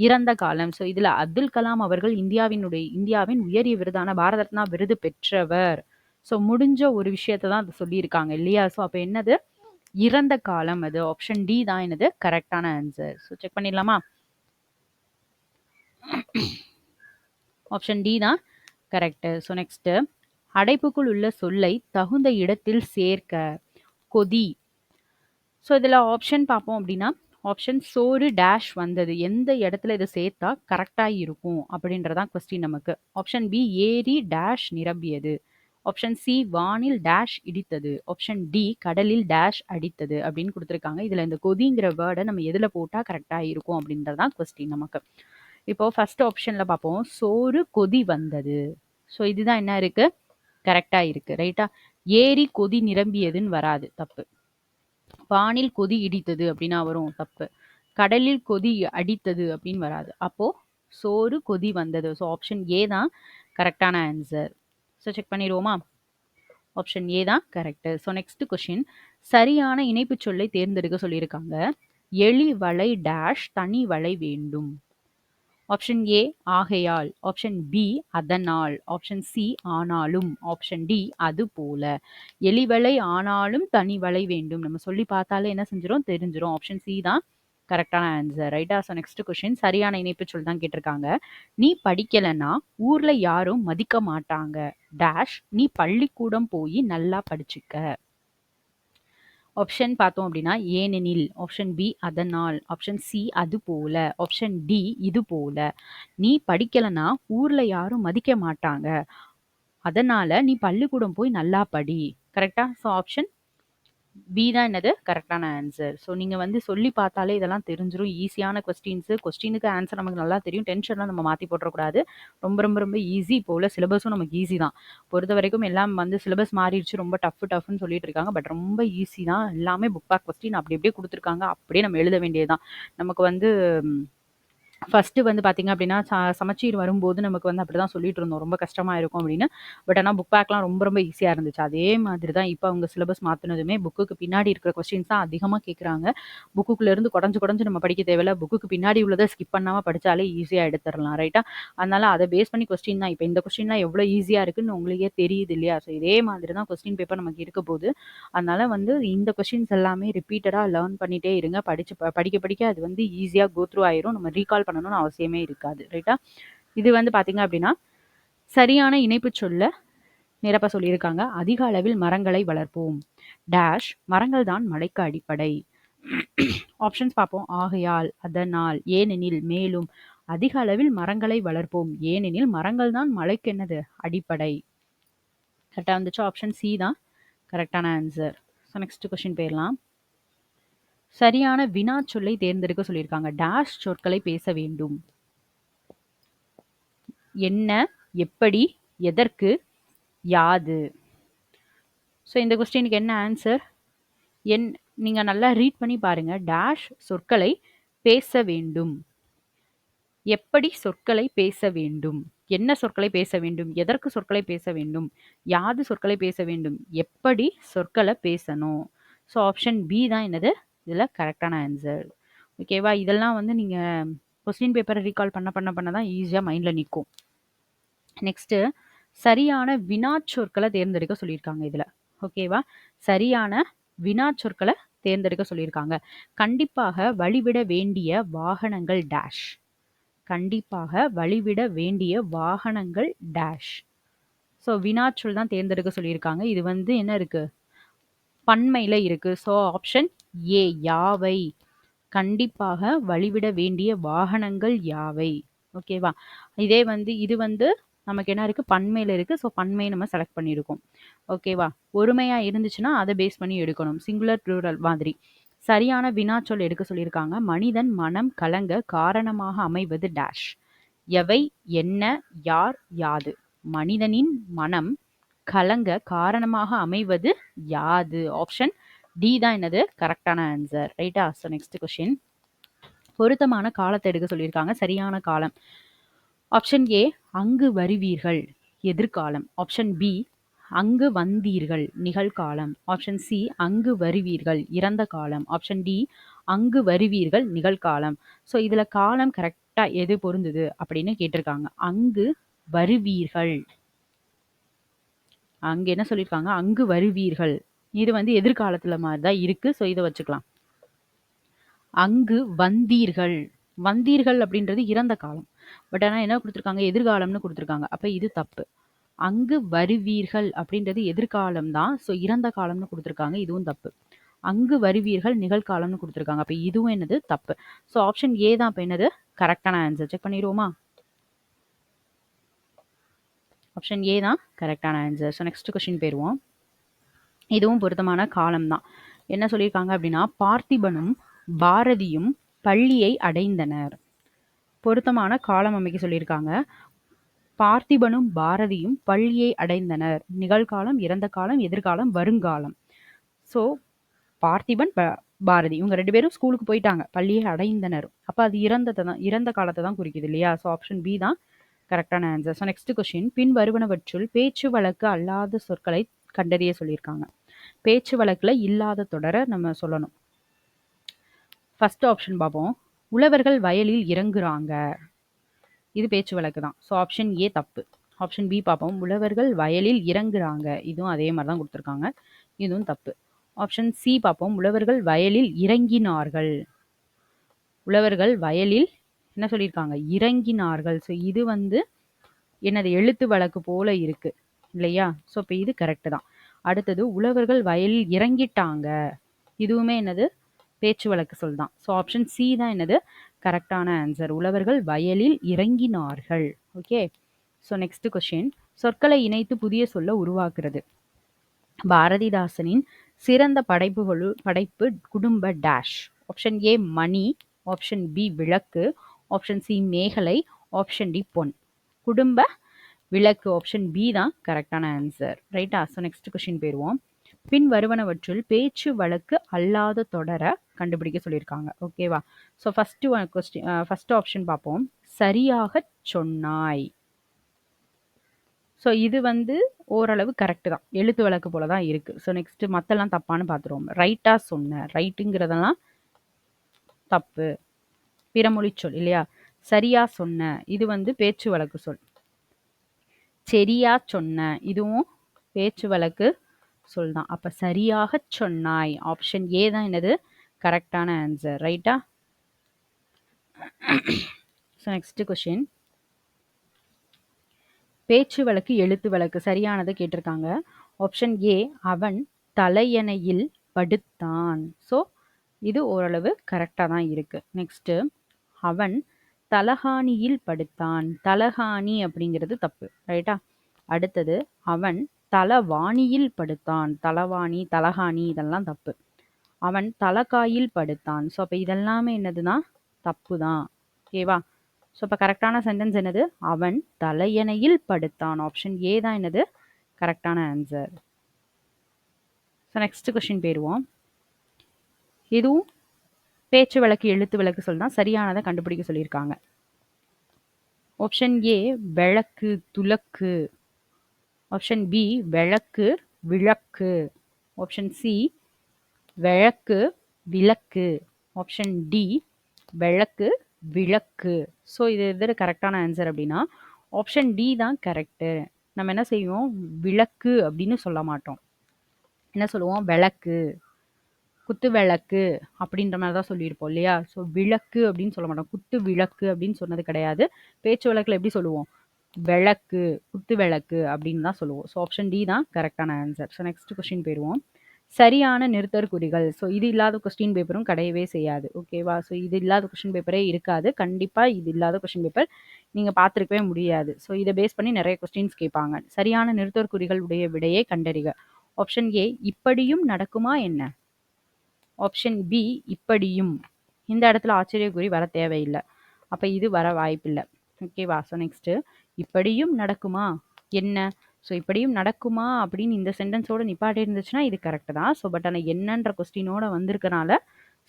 இறந்த காலம். ஸோ இதுல அப்துல் கலாம் அவர்கள் இந்தியாவின் உயரிய விருதான பாரத ரத்னா விருது பெற்றவர். ஸோ முடிஞ்ச ஒரு விஷயத்தை தான் அது சொல்லியிருக்காங்க இல்லையா? ஸோ அப்போ என்னது? இறந்த காலம். அது ஆப்ஷன் டி தான் என்னது கரெக்டான ஆன்சர். ஸோ செக் பண்ணிடலாமா? ஆப்ஷன் டி தான் கரெக்ட். ஸோ நெக்ஸ்ட் அடைப்புக்குள் உள்ள சொல்லை தகுந்த இடத்தில் சேர்க்க. கொதி. ஸோ இதில் ஆப்ஷன் பார்ப்போம் அப்படின்னா ஆப்ஷன் சோறு டேஷ் வந்தது. எந்த இடத்துல இதை சேர்த்தா கரெக்டாக இருக்கும் அப்படின்றதான் கொஸ்டின் நமக்கு. ஆப்ஷன் பி ஏரி டேஷ் நிரம்பியது. ஆப்ஷன் சி வானில் டேஷ் இடித்தது. ஆப்ஷன் டி கடலில் டேஷ் அடித்தது அப்படின்னு கொடுத்துருக்காங்க. இதில் இந்த கொதிங்கிற வேர்டை நம்ம எதில் போட்டால் கரெக்டாக இருக்கும் அப்படின்றதான் கொஸ்டின் நமக்கு. இப்போ ஃபர்ஸ்ட் ஆப்ஷனில் பார்ப்போம். சோறு கொதி வந்தது. ஸோ இதுதான் என்ன இருக்கு? கரெக்டாக இருக்கு, ரைட்டா? ஏரி கொதி நிரம்பியதுன்னு வராது, தப்பு. வானில் கொதி இடித்தது அப்படின்னா வரும், தப்பு. கடலில் கொதி அடித்தது அப்படின்னு வராது. அப்போ சோறு கொதி வந்தது. ஸோ ஆப்ஷன் ஏ தான் கரெக்டான ஆன்சர். ஸோ செக் பண்ணிடுவோமா? ஆப்ஷன் ஏ தான் கரெக்ட். So next question. சரியான இணைப்பு சொல்லை தேர்ந்தெடுக்க சொல்லியிருக்காங்க. எளி வளை டேஷ் தனி வளை வேண்டும். ஆப்ஷன் ஏ ஆகையால். ஆப்ஷன் பி அதனால். ஆப்ஷன் சி ஆனாலும். ஆப்ஷன் டி அது போல. எலிவளை ஆனாலும் தனி வளை வேண்டும். நம்ம சொல்லி பார்த்தாலே என்ன செஞ்சிடும்? தெரிஞ்சிடும். ஆப்ஷன் சி தான் கரெக்டான ஆன்சர், ரைட்டா? So next question. சரியான இணைப்பு சொல் தான் கேட்டிருக்காங்க. நீ படிக்கலைன்னா ஊர்ல யாரும் மதிக்க மாட்டாங்க டேஷ் நீ பள்ளிக்கூடம் போய் நல்லா படிச்சுக்க. ஆப்ஷன் பார்த்தோம் அப்படின்னா ஏனெனில். ஆப்ஷன் பி அதனால். ஆப்ஷன் சி அது போல. ஆப்ஷன் டி இது போல. நீ படிக்கலைன்னா ஊர்ல யாரும் மதிக்க மாட்டாங்க, அதனால நீ பள்ளிக்கூடம் போய் நல்லா படி. கரெக்டா? ஸோ ஆப்ஷன் பி தான் என்னது கரெக்டான ஆன்சர். ஸோ நீங்கள் வந்து சொல்லி பார்த்தாலே இதெல்லாம் தெரிஞ்சிடும். ஈஸியான கொஸ்டினுக்கு ஆன்சர் நமக்கு நல்லா தெரியும். டென்ஷன்லாம் நம்ம மாற்றி போட்டுறக்கூடாது. ரொம்ப ரொம்ப ரொம்ப ஈஸி. இப்போ உள்ள சிலபஸும் நமக்கு ஈஸி தான். பொறுத்த வரைக்கும் எல்லாம் வந்து சிலபஸ் மாறிடுச்சு, ரொம்ப டஃப்னு சொல்லிட்டு இருக்காங்க. பட் ரொம்ப ஈஸி தான். எல்லாமே புக் பேக் கொஸ்டின் அப்படி அப்படியே கொடுத்துருக்காங்க. அப்படியே நம்ம எழுத வேண்டியதுதான். நமக்கு வந்து ஃபர்ஸ்ட்டு வந்து பார்த்தீங்க அப்படின்னா சமச்சீர் வரும்போது நமக்கு வந்து அப்படி தான் சொல்லிட்டு இருந்தோம், ரொம்ப கஷ்டமாக இருக்கும் அப்படின்னு. பட் ஆனால் புக் பேக்லாம் ரொம்ப ரொம்ப ஈஸியாக இருந்துச்சு. அதே மாதிரி தான் இப்போ அவங்க சிலபஸ் மாற்றினதுமே புக்குக்கு பின்னாடி இருக்கிற கொஸ்டின்ஸ் தான் அதிகமாக கேட்குறாங்க. புக்குக்குள்ளேருந்து குடஞ்சு நம்ம படிக்க தேவையில்ல. புக்குக்கு பின்னாடி உள்ளதை ஸ்கிப் பண்ணாமல் படித்தாலே ஈஸியாக எடுத்துடலாம், ரைட்டா? அதனால் அதை பேஸ் பண்ணி கொஸ்டின் தான். இப்போ இந்த கொஸ்டின்லாம் எவ்வளோ ஈஸியாக இருக்குன்னு உங்களுக்கே தெரியுது இல்லையா? ஸோ இதே மாதிரி தான் கொஸ்டின் பேப்பர் நமக்கு இருக்க போகுது. அதனால் வந்து இந்த கொஸ்டின்ஸ் எல்லாமே ரிப்பீட்டடாக லேர்ன் பண்ணிகிட்டே இருங்க. படிக்க படிக்க அது வந்து ஈஸியாக கோ த்ரூ ஆயிரும். நம்ம ரீகால் பண்ணணும்னு அவசியமே இருக்காது, ரைட்டா? இது வந்து பார்த்தீங்க அப்படின்னா சரியான இணைப்பு சொல்ல நிரப்ப சொல்லியிருக்காங்க. அதிக அளவில் மரங்களை வளர்ப்போம் டேஷ் மரங்கள் தான் மழைக்கு அடிப்படை. ஆப்ஷன்ஸ் பார்ப்போம். ஆகையால், அதனால், ஏனெனில், மேலும். அதிக அளவில் மரங்களை வளர்ப்போம் ஏனெனில் மரங்கள் தான் மழைக்கு என்னது அடிப்படை. கரெக்டாக வந்துச்சு. ஆப்ஷன் சி தான் கரெக்டான ஆன்சர். ஸோ நெக்ஸ்ட் கொஸ்டின் போயிடலாம். சரியான வினா சொல்லை தேர்ந்தெடுக்க சொல்லியிருக்காங்க. டேஷ் சொற்களை பேச வேண்டும். என்ன, எப்படி, எதற்கு, யாது. ஸோ இந்த கொஸ்டினுக்கு என்ன ஆன்சர்? நீங்கள் நல்லா ரீட் பண்ணி பாருங்க. டேஷ் சொற்களை பேச வேண்டும். எப்படி சொற்களை பேச வேண்டும்? என்ன சொற்களை பேச வேண்டும்? எதற்கு சொற்களை பேச வேண்டும்? யாது சொற்களை பேச வேண்டும்? எப்படி சொற்கள பேசணும்? ஸோ ஆப்ஷன் பி தான் என்னது? இதுல கரெக்ட்டான ஆன்சர். ஓகேவா? இதெல்லாம் வந்து நீங்க கொஸ்டின் பேப்பர ரீகால் பண்ண தான் ஈஸியா மைண்ட்ல நிக்கும். நெக்ஸ்ட்டு சரியான வினாச்சொற்கள தேர்ந்தெடுக்க சொல்லியிருக்காங்க இதுல. ஓகேவா? சரியான வினாச்சொற்கள தேர்ந்தெடுக்க சொல்லியிருக்காங்க. கண்டிப்பாக வழிவிட வேண்டிய வாகனங்கள் டேஷ். கண்டிப்பாக வழிவிட வேண்டிய வாகனங்கள் டேஷ். ஸோ வினாச்சொல் தான் தேர்ந்தெடுக்க சொல்லியிருக்காங்க. இது வந்து என்ன இருக்கு? பன்மையில இருக்கு. ஸோ ஆப்ஷன் ஏ யாவை. கண்டிப்பாக வழிவிட வேண்டிய வாகனங்கள் யாவை? ஓகேவா? இதே வந்து இது வந்து நமக்கு என்ன இருக்கு? பன்மையில இருக்கு. ஸோ பன்மையை நம்ம செலக்ட் பண்ணியிருக்கோம். ஓகேவா? ஒருமையா இருந்துச்சுன்னா அதை பேஸ் பண்ணி எடுக்கணும். சிங்குலர், ப்ளூரல் மாதிரி. சரியான வினாச்சொல் எடுக்க சொல்லியிருக்காங்க. மனிதன் மனம் கலங்க காரணமாக அமைவது டேஷ். எவை, என்ன, யார், யாது? மனிதனின் மனம் கலங்க காரணமாக அமைவது யாது? ஆப்ஷன் டி தான் என்னது? கரெக்டான ஆன்சர். ரைட்டா? So next question. பொருத்தமான காலத்தை எடுக்க சொல்லியிருக்காங்க. சரியான காலம். ஆப்ஷன் ஏ அங்கு வருவீர்கள் எதிர்காலம். ஆப்ஷன் பி அங்கு வந்தீர்கள் நிகழ்காலம். ஆப்ஷன் சி அங்கு வருவீர்கள் இறந்த காலம். ஆப்ஷன் டி அங்கு வருவீர்கள் நிகழ்காலம். ஸோ இதுல காலம் கரெக்டா எது பொருந்துது அப்படின்னு கேட்டிருக்காங்க. அங்கு வருவீர்கள். அங்க என்ன சொல்லியிருக்காங்க? அங்கு வருவீர்கள். இது வந்து எதிர்காலத்துல மாதிரி தான் இருக்கு. ஸோ இதை வச்சுக்கலாம். அங்கு வந்தீர்கள். வந்தீர்கள் அப்படின்றது இறந்த காலம். பட் ஆனா என்ன கொடுத்துருக்காங்க? எதிர்காலம்னு கொடுத்துருக்காங்க. அப்ப இது தப்பு. அங்கு வருவீர்கள் அப்படின்றது எதிர்காலம் தான். ஸோ இறந்த காலம்னு கொடுத்துருக்காங்க. இதுவும் தப்பு. அங்கு வருவீர்கள் நிகழ்காலம்னு கொடுத்துருக்காங்க. அப்ப இதுவும் என்னது? தப்பு. ஸோ ஆப்ஷன் ஏ தான் அப்ப என்னது? கரெக்டான ஆன்சர். செக் பண்ணிடுவோமா? ஆப்ஷன் ஏ தான் கரெக்டான ஆன்சர். ஸோ நெக்ஸ்ட் கொஸ்டின் போயிருவோம். இதுவும் பொருத்தமான காலம் தான். என்ன சொல்லியிருக்காங்க அப்படின்னா, பார்த்திபனும் பாரதியும் பள்ளியை அடைந்தனர். பொருத்தமான காலம் அமைக்க சொல்லியிருக்காங்க. பார்த்திபனும் பாரதியும் பள்ளியை அடைந்தனர். நிகழ்காலம், இறந்த காலம், எதிர்காலம், வருங்காலம். ஸோ பார்த்திபன் பாரதி இவங்க 2 பேரும் ஸ்கூலுக்கு போயிட்டாங்க. பள்ளியை அடைந்தனர். அப்ப அது இறந்த காலத்தை தான் குறிக்குது இல்லையா? ஸோ ஆப்ஷன் பி தான் கரெக்டான ஆன்சர். So next question. பின் வருவனவற்றுள் பேச்சு வழக்கு அல்லாத சொற்களை கண்டறிய சொல்லியிருக்காங்க. பேச்சு வழக்குல இல்லாத தொடரை நம்ம சொல்லணும். ஃபர்ஸ்ட் ஆப்ஷன் பார்ப்போம். உழவர்கள் வயலில் இறங்குறாங்க. இது பேச்சு வழக்கு தான். ஸோ ஆப்ஷன் ஏ தப்பு. ஆப்ஷன் பி பார்ப்போம். உழவர்கள் வயலில் இறங்குறாங்க. இதுவும் அதே மாதிரி தான் கொடுத்துருக்காங்க. இதுவும் தப்பு. ஆப்ஷன் சி பார்ப்போம். உழவர்கள் வயலில் இறங்கினார்கள். உழவர்கள் வயலில் என்ன சொல்லியிருக்காங்க? இறங்கினார்கள். ஸோ இது வந்து என்னது? எழுத்து வழக்கு போல இருக்கு இல்லையா? ஸோ இப்போ இது கரெக்டு தான். அடுத்தது உழவர்கள் வயலில் இறங்கிட்டாங்க. இதுவுமே என்னது? பேச்சு வழக்கு சொல் தான். ஸோ ஆப்ஷன் சி தான் என்னது? கரெக்டான ஆன்சர். உழவர்கள் வயலில் இறங்கினார்கள். ஓகே. So next question. சொற்களை இணைத்து புதிய சொல்ல உருவாக்குறது. பாரதிதாசனின் சிறந்த படைப்பு குடும்ப டேஷ். ஆப்ஷன் ஏ மணி. ஆப்ஷன் பி விளக்கு. ஆப்ஷன் சி மேகலை. ஆப்ஷன் டி பொன். குடும்ப விளக்கு. ஆப்ஷன் பி தான் கரெக்டான ஆன்சர். ரைட்டா? ஸோ நெக்ஸ்ட் கொஸ்டின் போயிருவோம். பின் வருவனவற்றுள் பேச்சு வழக்கு அல்லாத தொடரை கண்டுபிடிக்க சொல்லியிருக்காங்க. ஓகேவா? ஸோ ஃபர்ஸ்ட் ஆப்ஷன் பார்ப்போம். சரியாக சொன்னாய். ஸோ இது வந்து ஓரளவு கரெக்டு தான். எழுத்து வழக்கு போல தான் இருக்கு. ஸோ நெக்ஸ்ட் மற்றெல்லாம் தப்பான்னு பார்த்துருவோம். ரைட்டா சொன்ன. ரைட்டுங்கிறதெல்லாம் தப்பு. பிறமொழி சொல் இல்லையா? சரியா சொன்ன. இது வந்து பேச்சு வழக்கு சொல். சரியா சொன்ன. இதுவும் பேச்சு வழக்கு சொல் தான். அப்ப சரியாக சொன்னாய். ஆப்ஷன் ஏ தான் என்னது? கரெக்டான ஆன்சர். ரைட்டா? So next question. பேச்சு வழக்கு எழுத்து வழக்கு சரியானதை கேட்டிருக்காங்க. ஆப்ஷன் ஏ அவன் தலையணையில் படுத்தான். ஸோ இது ஓரளவு கரெக்டாக தான் இருக்கு. நெக்ஸ்ட் அவன் தலகாணியில் படுத்தான். தலகாணி அப்படிங்கிறது தப்பு. ரைட்டா? அடுத்தது அவன் தலவாணியில் படுத்தான். தலவாணி, தலகாணி இதெல்லாம் தப்பு. அவன் தலகாயில் படுத்தான். ஸோ அப்போ இதெல்லாமே என்னதுன்னா தப்பு தான். ஓகேவா? ஸோ இப்போ கரெக்டான சென்டென்ஸ் என்னது? அவன் தலையணையில் படுத்தான். ஆப்ஷன் ஏ தான் என்னது? கரெக்டான ஆன்சர். ஸோ நெக்ஸ்ட் கொஸ்டின் போயிடுவோம். இதுவும் பேச்சு வழக்கு எழுத்து வழக்கு சொல்லலாம். சரியானதை கண்டுபிடிக்க சொல்லியிருக்காங்க. ஆப்ஷன் ஏ விளக்கு, துலக்கு. ஆப்ஷன் பி விளக்கு, விளக்கு. ஆப்ஷன் சி விளக்கு, விளக்கு. ஆப்ஷன் டி விளக்கு, விளக்கு. ஸோ இது எது கரெக்டான ஆன்சர் அப்படின்னா ஆப்ஷன் டி தான் கரெக்டு. நம்ம என்ன செய்வோம், விளக்கு அப்படின்னு சொல்ல மாட்டோம். என்ன சொல்லுவோம், விளக்கு, குத்து விளக்கு அப்படின்ற மாதிரி தான் சொல்லியிருப்போம் இல்லையா? ஸோ விளக்கு அப்படின்னு சொல்ல மாட்டோம், குத்து விளக்கு அப்படின்னு சொன்னது கிடையாது. பேச்சு வழக்கில் எப்படி சொல்லுவோம், விளக்கு, குத்து விளக்கு அப்படின்னு தான் சொல்லுவோம். ஸோ ஆப்ஷன் டி தான் கரெக்டான ஆன்சர். ஸோ நெக்ஸ்ட் கொஸ்டின் போயிடுவோம். சரியான நிறுத்தற்குறிகள். ஸோ இது இல்லாத கொஸ்டின் பேப்பரும் கிடையவே செய்யாது. ஓகேவா? ஸோ இது இல்லாத கொஸ்டின் பேப்பரே இருக்காது. கண்டிப்பாக இது இல்லாத கொஸ்டின் பேப்பர் நீங்கள் பார்த்துருக்கவே முடியாது. ஸோ இதை பேஸ் பண்ணி நிறைய கொஸ்டின்ஸ் கேட்பாங்க. சரியான நிறுத்தற்குறிகள் உடைய விடையை கண்டறிக. ஆப்ஷன் ஏ இப்படியும் நடக்குமா என்ன? ஆப்ஷன் பி இப்படியும். இந்த இடத்துல ஆச்சரியக்குறி வர தேவையில்லை. அப்போ இது வர வாய்ப்பில்லை. ஓகேவா? ஸோ நெக்ஸ்ட்டு இப்படியும் நடக்குமா என்ன? ஸோ இப்படியும் நடக்குமா அப்படின்னு இந்த சென்டென்ஸோட நிப்பாட்டி இருந்துச்சுன்னா இது கரெக்டு தான். ஸோ பட் ஆனால் என்னன்ற கொஸ்டினோட வந்திருக்கனால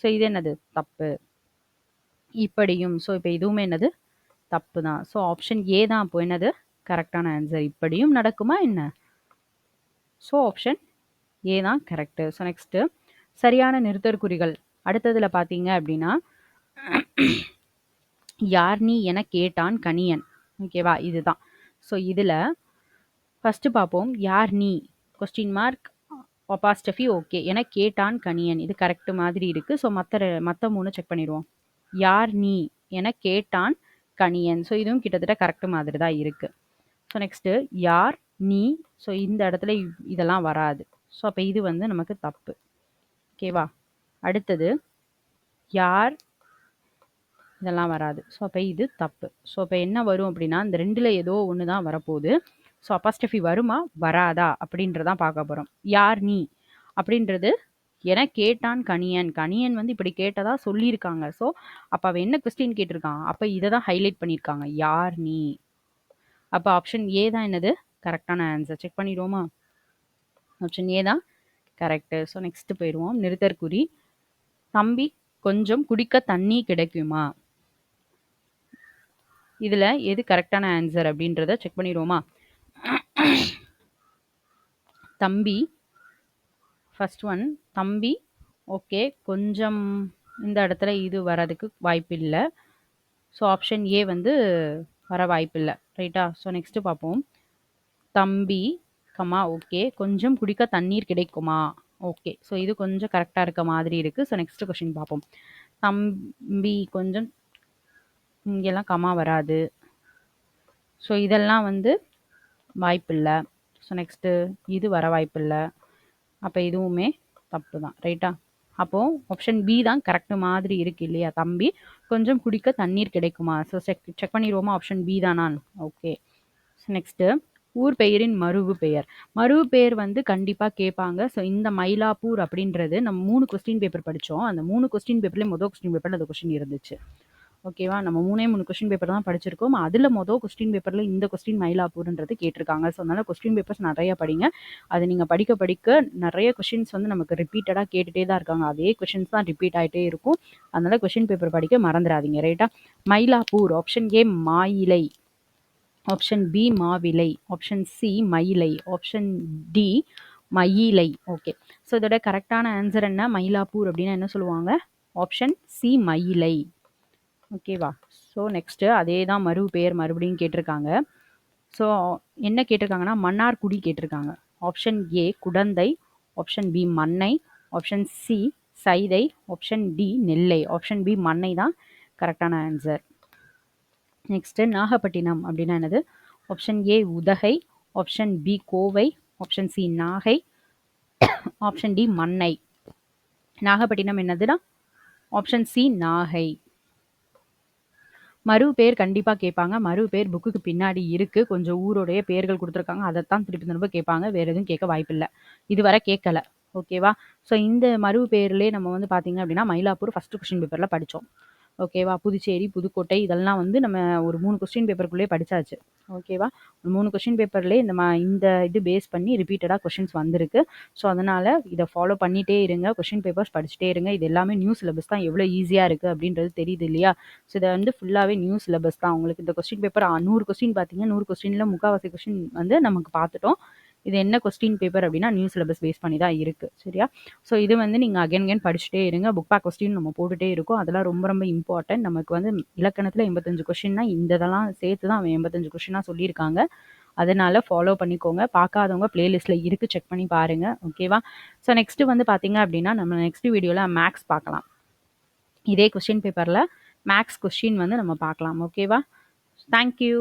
ஸோ இது என்னது, தப்பு. இப்படியும், ஸோ இப்போ இதுவுமே என்னது, தப்பு தான். ஸோ ஆப்ஷன் ஏ தான் அப்போ என்னது கரெக்டான ஆன்சர். இப்படியும் நடக்குமா என்ன? ஸோ ஆப்ஷன் ஏ தான் கரெக்டு. ஸோ நெக்ஸ்ட்டு சரியான நிறுத்தற்குறிகள். அடுத்ததுல பார்த்தீங்க அப்படின்னா யார் நீ என கேட்டான் கணியன். ஓகேவா? இதுதான். ஸோ இதில் ஃபஸ்ட்டு பார்ப்போம். யார் நீ கொஸ்டின் மார்க் அப்பாஸ்டஃபி ஓகே என கேட்டான் கணியன். இது கரெக்ட் மாதிரி இருக்குது. ஸோ மற்ற 3 செக் பண்ணிடுவோம். யார் நீ என கேட்டான் கணியன். ஸோ இதுவும் கிட்டத்தட்ட கரெக்ட் மாதிரி தான் இருக்குது. ஸோ நெக்ஸ்ட்டு யார் நீ. ஸோ இந்த இடத்துல இதெல்லாம் வராது. ஸோ அப்போ இது வந்து நமக்கு தப்பு. ஓகேவா? அடுத்தது யார், இதெல்லாம் வராது. ஸோ அப்போ இது தப்பு. ஸோ அப்போ என்ன வரும் அப்படின்னா இந்த ரெண்டில் ஏதோ ஒன்று தான் வரப்போகுது. ஸோ அப்பாஸ்டஃபி வருமா வராதா அப்படின்றதான் பார்க்க போகிறோம். யார் நீ அப்படின்றது என கேட்டான் கணியன். கணியன் வந்து இப்படி கேட்டதா சொல்லியிருக்காங்க. ஸோ அப்போ அவன் என்ன கொஸ்டின் கேட்டிருக்கான், அப்போ இதை தான் ஹைலைட் பண்ணியிருக்காங்க, யார் நீ. அப்போ ஆப்ஷன் ஏ தான் என்னது கரெக்டான ஆன்சர். செக் பண்ணிடுவோமா? ஆப்ஷன் ஏ தான் கரெக்டு. ஸோ நெக்ஸ்ட் போயிடுவோம். நிறுத்தற்குறி. தம்பி கொஞ்சம் குடிக்க தண்ணி கிடைக்குமா? இதில் எது கரெக்டான ஆன்சர் அப்படின்றத செக் பண்ணிடுவோமா? தம்பி, ஃபர்ஸ்ட் ஒன் தம்பி. ஓகே, கொஞ்சம் இந்த இடத்துல இது வரதுக்கு வாய்ப்பு இல்லை. ஸோ ஆப்ஷன் ஏ வந்து வர வாய்ப்பு இல்லை. ரைட்டா? ஸோ நெக்ஸ்ட்டு பார்ப்போம். தம்பி கமா ஓகே, கொஞ்சம் குடிக்க தண்ணீர் கிடைக்குமா? ஓகே, ஸோ இது கொஞ்சம் கரெக்டாக இருக்க மாதிரி இருக்குது. ஸோ நெக்ஸ்ட் கொஸ்டின் பார்ப்போம். தம்பி கொஞ்சம், இங்கெல்லாம் கமா வராது. ஸோ இதெல்லாம் வந்து வாய்ப்பில்லை. ஸோ நெக்ஸ்ட்டு இது வர வாய்ப்பில்லை. அப்போ இதுவுமே தப்பு தான். ரைட்டா? அப்போது ஆப்ஷன் பி தான் கரெக்டு மாதிரி இருக்கு இல்லையா? தம்பி கொஞ்சம் குடிக்க தண்ணீர் கிடைக்குமா? ஸோ செக் பண்ணிடுவோமா? ஆப்ஷன் பி தான் நான். ஓகே. நெக்ஸ்ட்டு ஊர் பெயரின் மருவு பெயர். மருவு பெயர் வந்து கண்டிப்பாக கேட்பாங்க. ஸோ இந்த மயிலாப்பூர் அப்படின்றது நம்ம 3 கொஸ்டின் பேப்பர் படித்தோம். அந்த 3 கொஸ்டின் பேப்பர்லேயே மொதல் கொஸ்டின் பேப்பரில் அந்த கொஸ்டின் இருந்துச்சு. ஓகேவா? நம்ம 3 கொஸ்டின் பேப்பர் தான் படிச்சிருக்கோம். அதில் மொதல் கொஸ்டின் பேப்பரில் இந்த கொஸ்டின் மயிலாப்பூர்ன்றது கேட்டிருக்காங்க. ஸோ அதனால் கொஸ்டின் பேப்பர்ஸ் நிறையா படிங்க. அது நீங்கள் படிக்க படிக்க நிறைய கொஸ்டின்ஸ் வந்து நமக்கு ரிப்பீட்டடாக கேட்டுகிட்டே தான் இருக்காங்க. அதே கொஸ்டின்ஸ் தான் ரிப்பீட் ஆகிட்டே இருக்கும். அதனால் கொஸ்டின் பேப்பர் படிக்க மறந்துடாதீங்க. ரைட்டா? மயிலாப்பூர். ஆப்ஷன் ஏ மாயிலை. ஆப்ஷன் பி மாவிலை. ஆப்ஷன் சி மயிலை. ஆப்ஷன் டி மயிலை. ஓகே. ஸோ இதோட கரெக்டான ஆன்சர் என்ன? மயிலாப்பூர் அப்படின்னா என்ன சொல்லுவாங்க? ஆப்ஷன் சி மயிலை. ஓகேவா? ஸோ நெக்ஸ்ட்டு அதே தான் மறு பெயர் மறுபடியும் கேட்டிருக்காங்க. ஸோ என்ன கேட்டிருக்காங்கன்னா மன்னார்குடி கேட்டிருக்காங்க. Option A Kudanthai. Option B Mannai. Option C Saidai. Option D Nellai. Option B Mannai தான் கரெக்டான ஆன்சர். நெக்ஸ்ட்டு நாகப்பட்டினம் அப்படின்னா என்னது? Option A Udhagai. Option B Kovai. Option C Nagai. Option D Mannai. Nagapattinam என்னதுன்னா ஆப்ஷன் சி நாகை. மறு பேர் கண்டிப்பாக கேட்பாங்க. மறு பேர் புக்குக்கு பின்னாடி இருக்குது. கொஞ்சம் ஊருடைய பேர்கள் கொடுத்துருக்காங்க. அதைத்தான் திரும்ப கேட்பாங்க. வேறு எதுவும் கேட்க வாய்ப்பில்லை. இதுவரை கேட்கல. ஓகேவா? ஸோ இந்த மறு பேர்லேயே நம்ம வந்து பார்த்தீங்க அப்படின்னா மயிலாப்பூர் ஃபஸ்ட்டு கொஸ்டின் பேப்பரில் படித்தோம். ஓகேவா? புதுச்சேரி, புதுக்கோட்டை இதெல்லாம் வந்து நம்ம ஒரு 3 கொஸ்டின் பேப்பருக்குள்ளேயே படிச்சாச்சு. ஓகேவா? 3 கொஸ்டின் பேப்பர்லேயே இந்த இது பேஸ் பண்ணி ரிப்பீட்டடா கொஸ்டின்ஸ் வந்திருக்கு. ஸோ, அதனால இத ஃபாலோ பண்ணிட்டே இருங்க. கொஸ்டின் பேப்பர்ஸ் படிச்சுட்டே இருங்க. இது எல்லாமே நியூ சிலபஸ் தான். எவ்வளோ ஈஸியா இருக்கு அப்படின்றது தெரியுது இல்லையா? ஸோ, இத வந்து ஃபுல்லாவே நியூ சிலபஸ் தான். உங்களுக்கு இந்த கொஸ்டின் பேப்பர் 100 கொஸ்டின் பார்த்தீங்க. 100 கொஸ்டின்ல முக்காவாசி கொஸ்டின் வந்து நமக்கு பார்த்துட்டோம். இது என்ன கொஸ்டின் பேப்பர் அப்படின்னா, நியூ சிலபஸ் பேஸ் பண்ணி தான் இருக்கு. சரியா? ஸோ, இது வந்து நீங்க அகைன் அகைன் படிச்சுட்டே இருங்க. புக் பேக் கொஸ்டின் நம்ம போட்டுட்டே இருக்கோம். அதெல்லாம் ரொம்ப ரொம்ப இம்பார்ட்டன்ட். நமக்கு வந்து இலக்கணத்துல 85 கொஸ்டின்னா இந்த இதெல்லாம் சேர்த்து தான் அவன் 85 கொஸ்டினா சொல்லியிருக்காங்க. அதனால ஃபாலோ பண்ணிக்கோங்க. பார்க்காதவங்க பிளேலிஸ்ட்ல இருக்கு. செக் பண்ணி பாருங்க. ஓகேவா? ஸோ, நெக்ஸ்ட் வந்து பார்த்தீங்க அப்படின்னா, நம்ம நெக்ஸ்ட் வீடியோல மேக்ஸ் பார்க்கலாம். இதே கொஸ்டின் பேப்பர்ல மேக்ஸ் கொஸ்டின் வந்து நம்ம பார்க்கலாம். ஓகேவா? Thank you.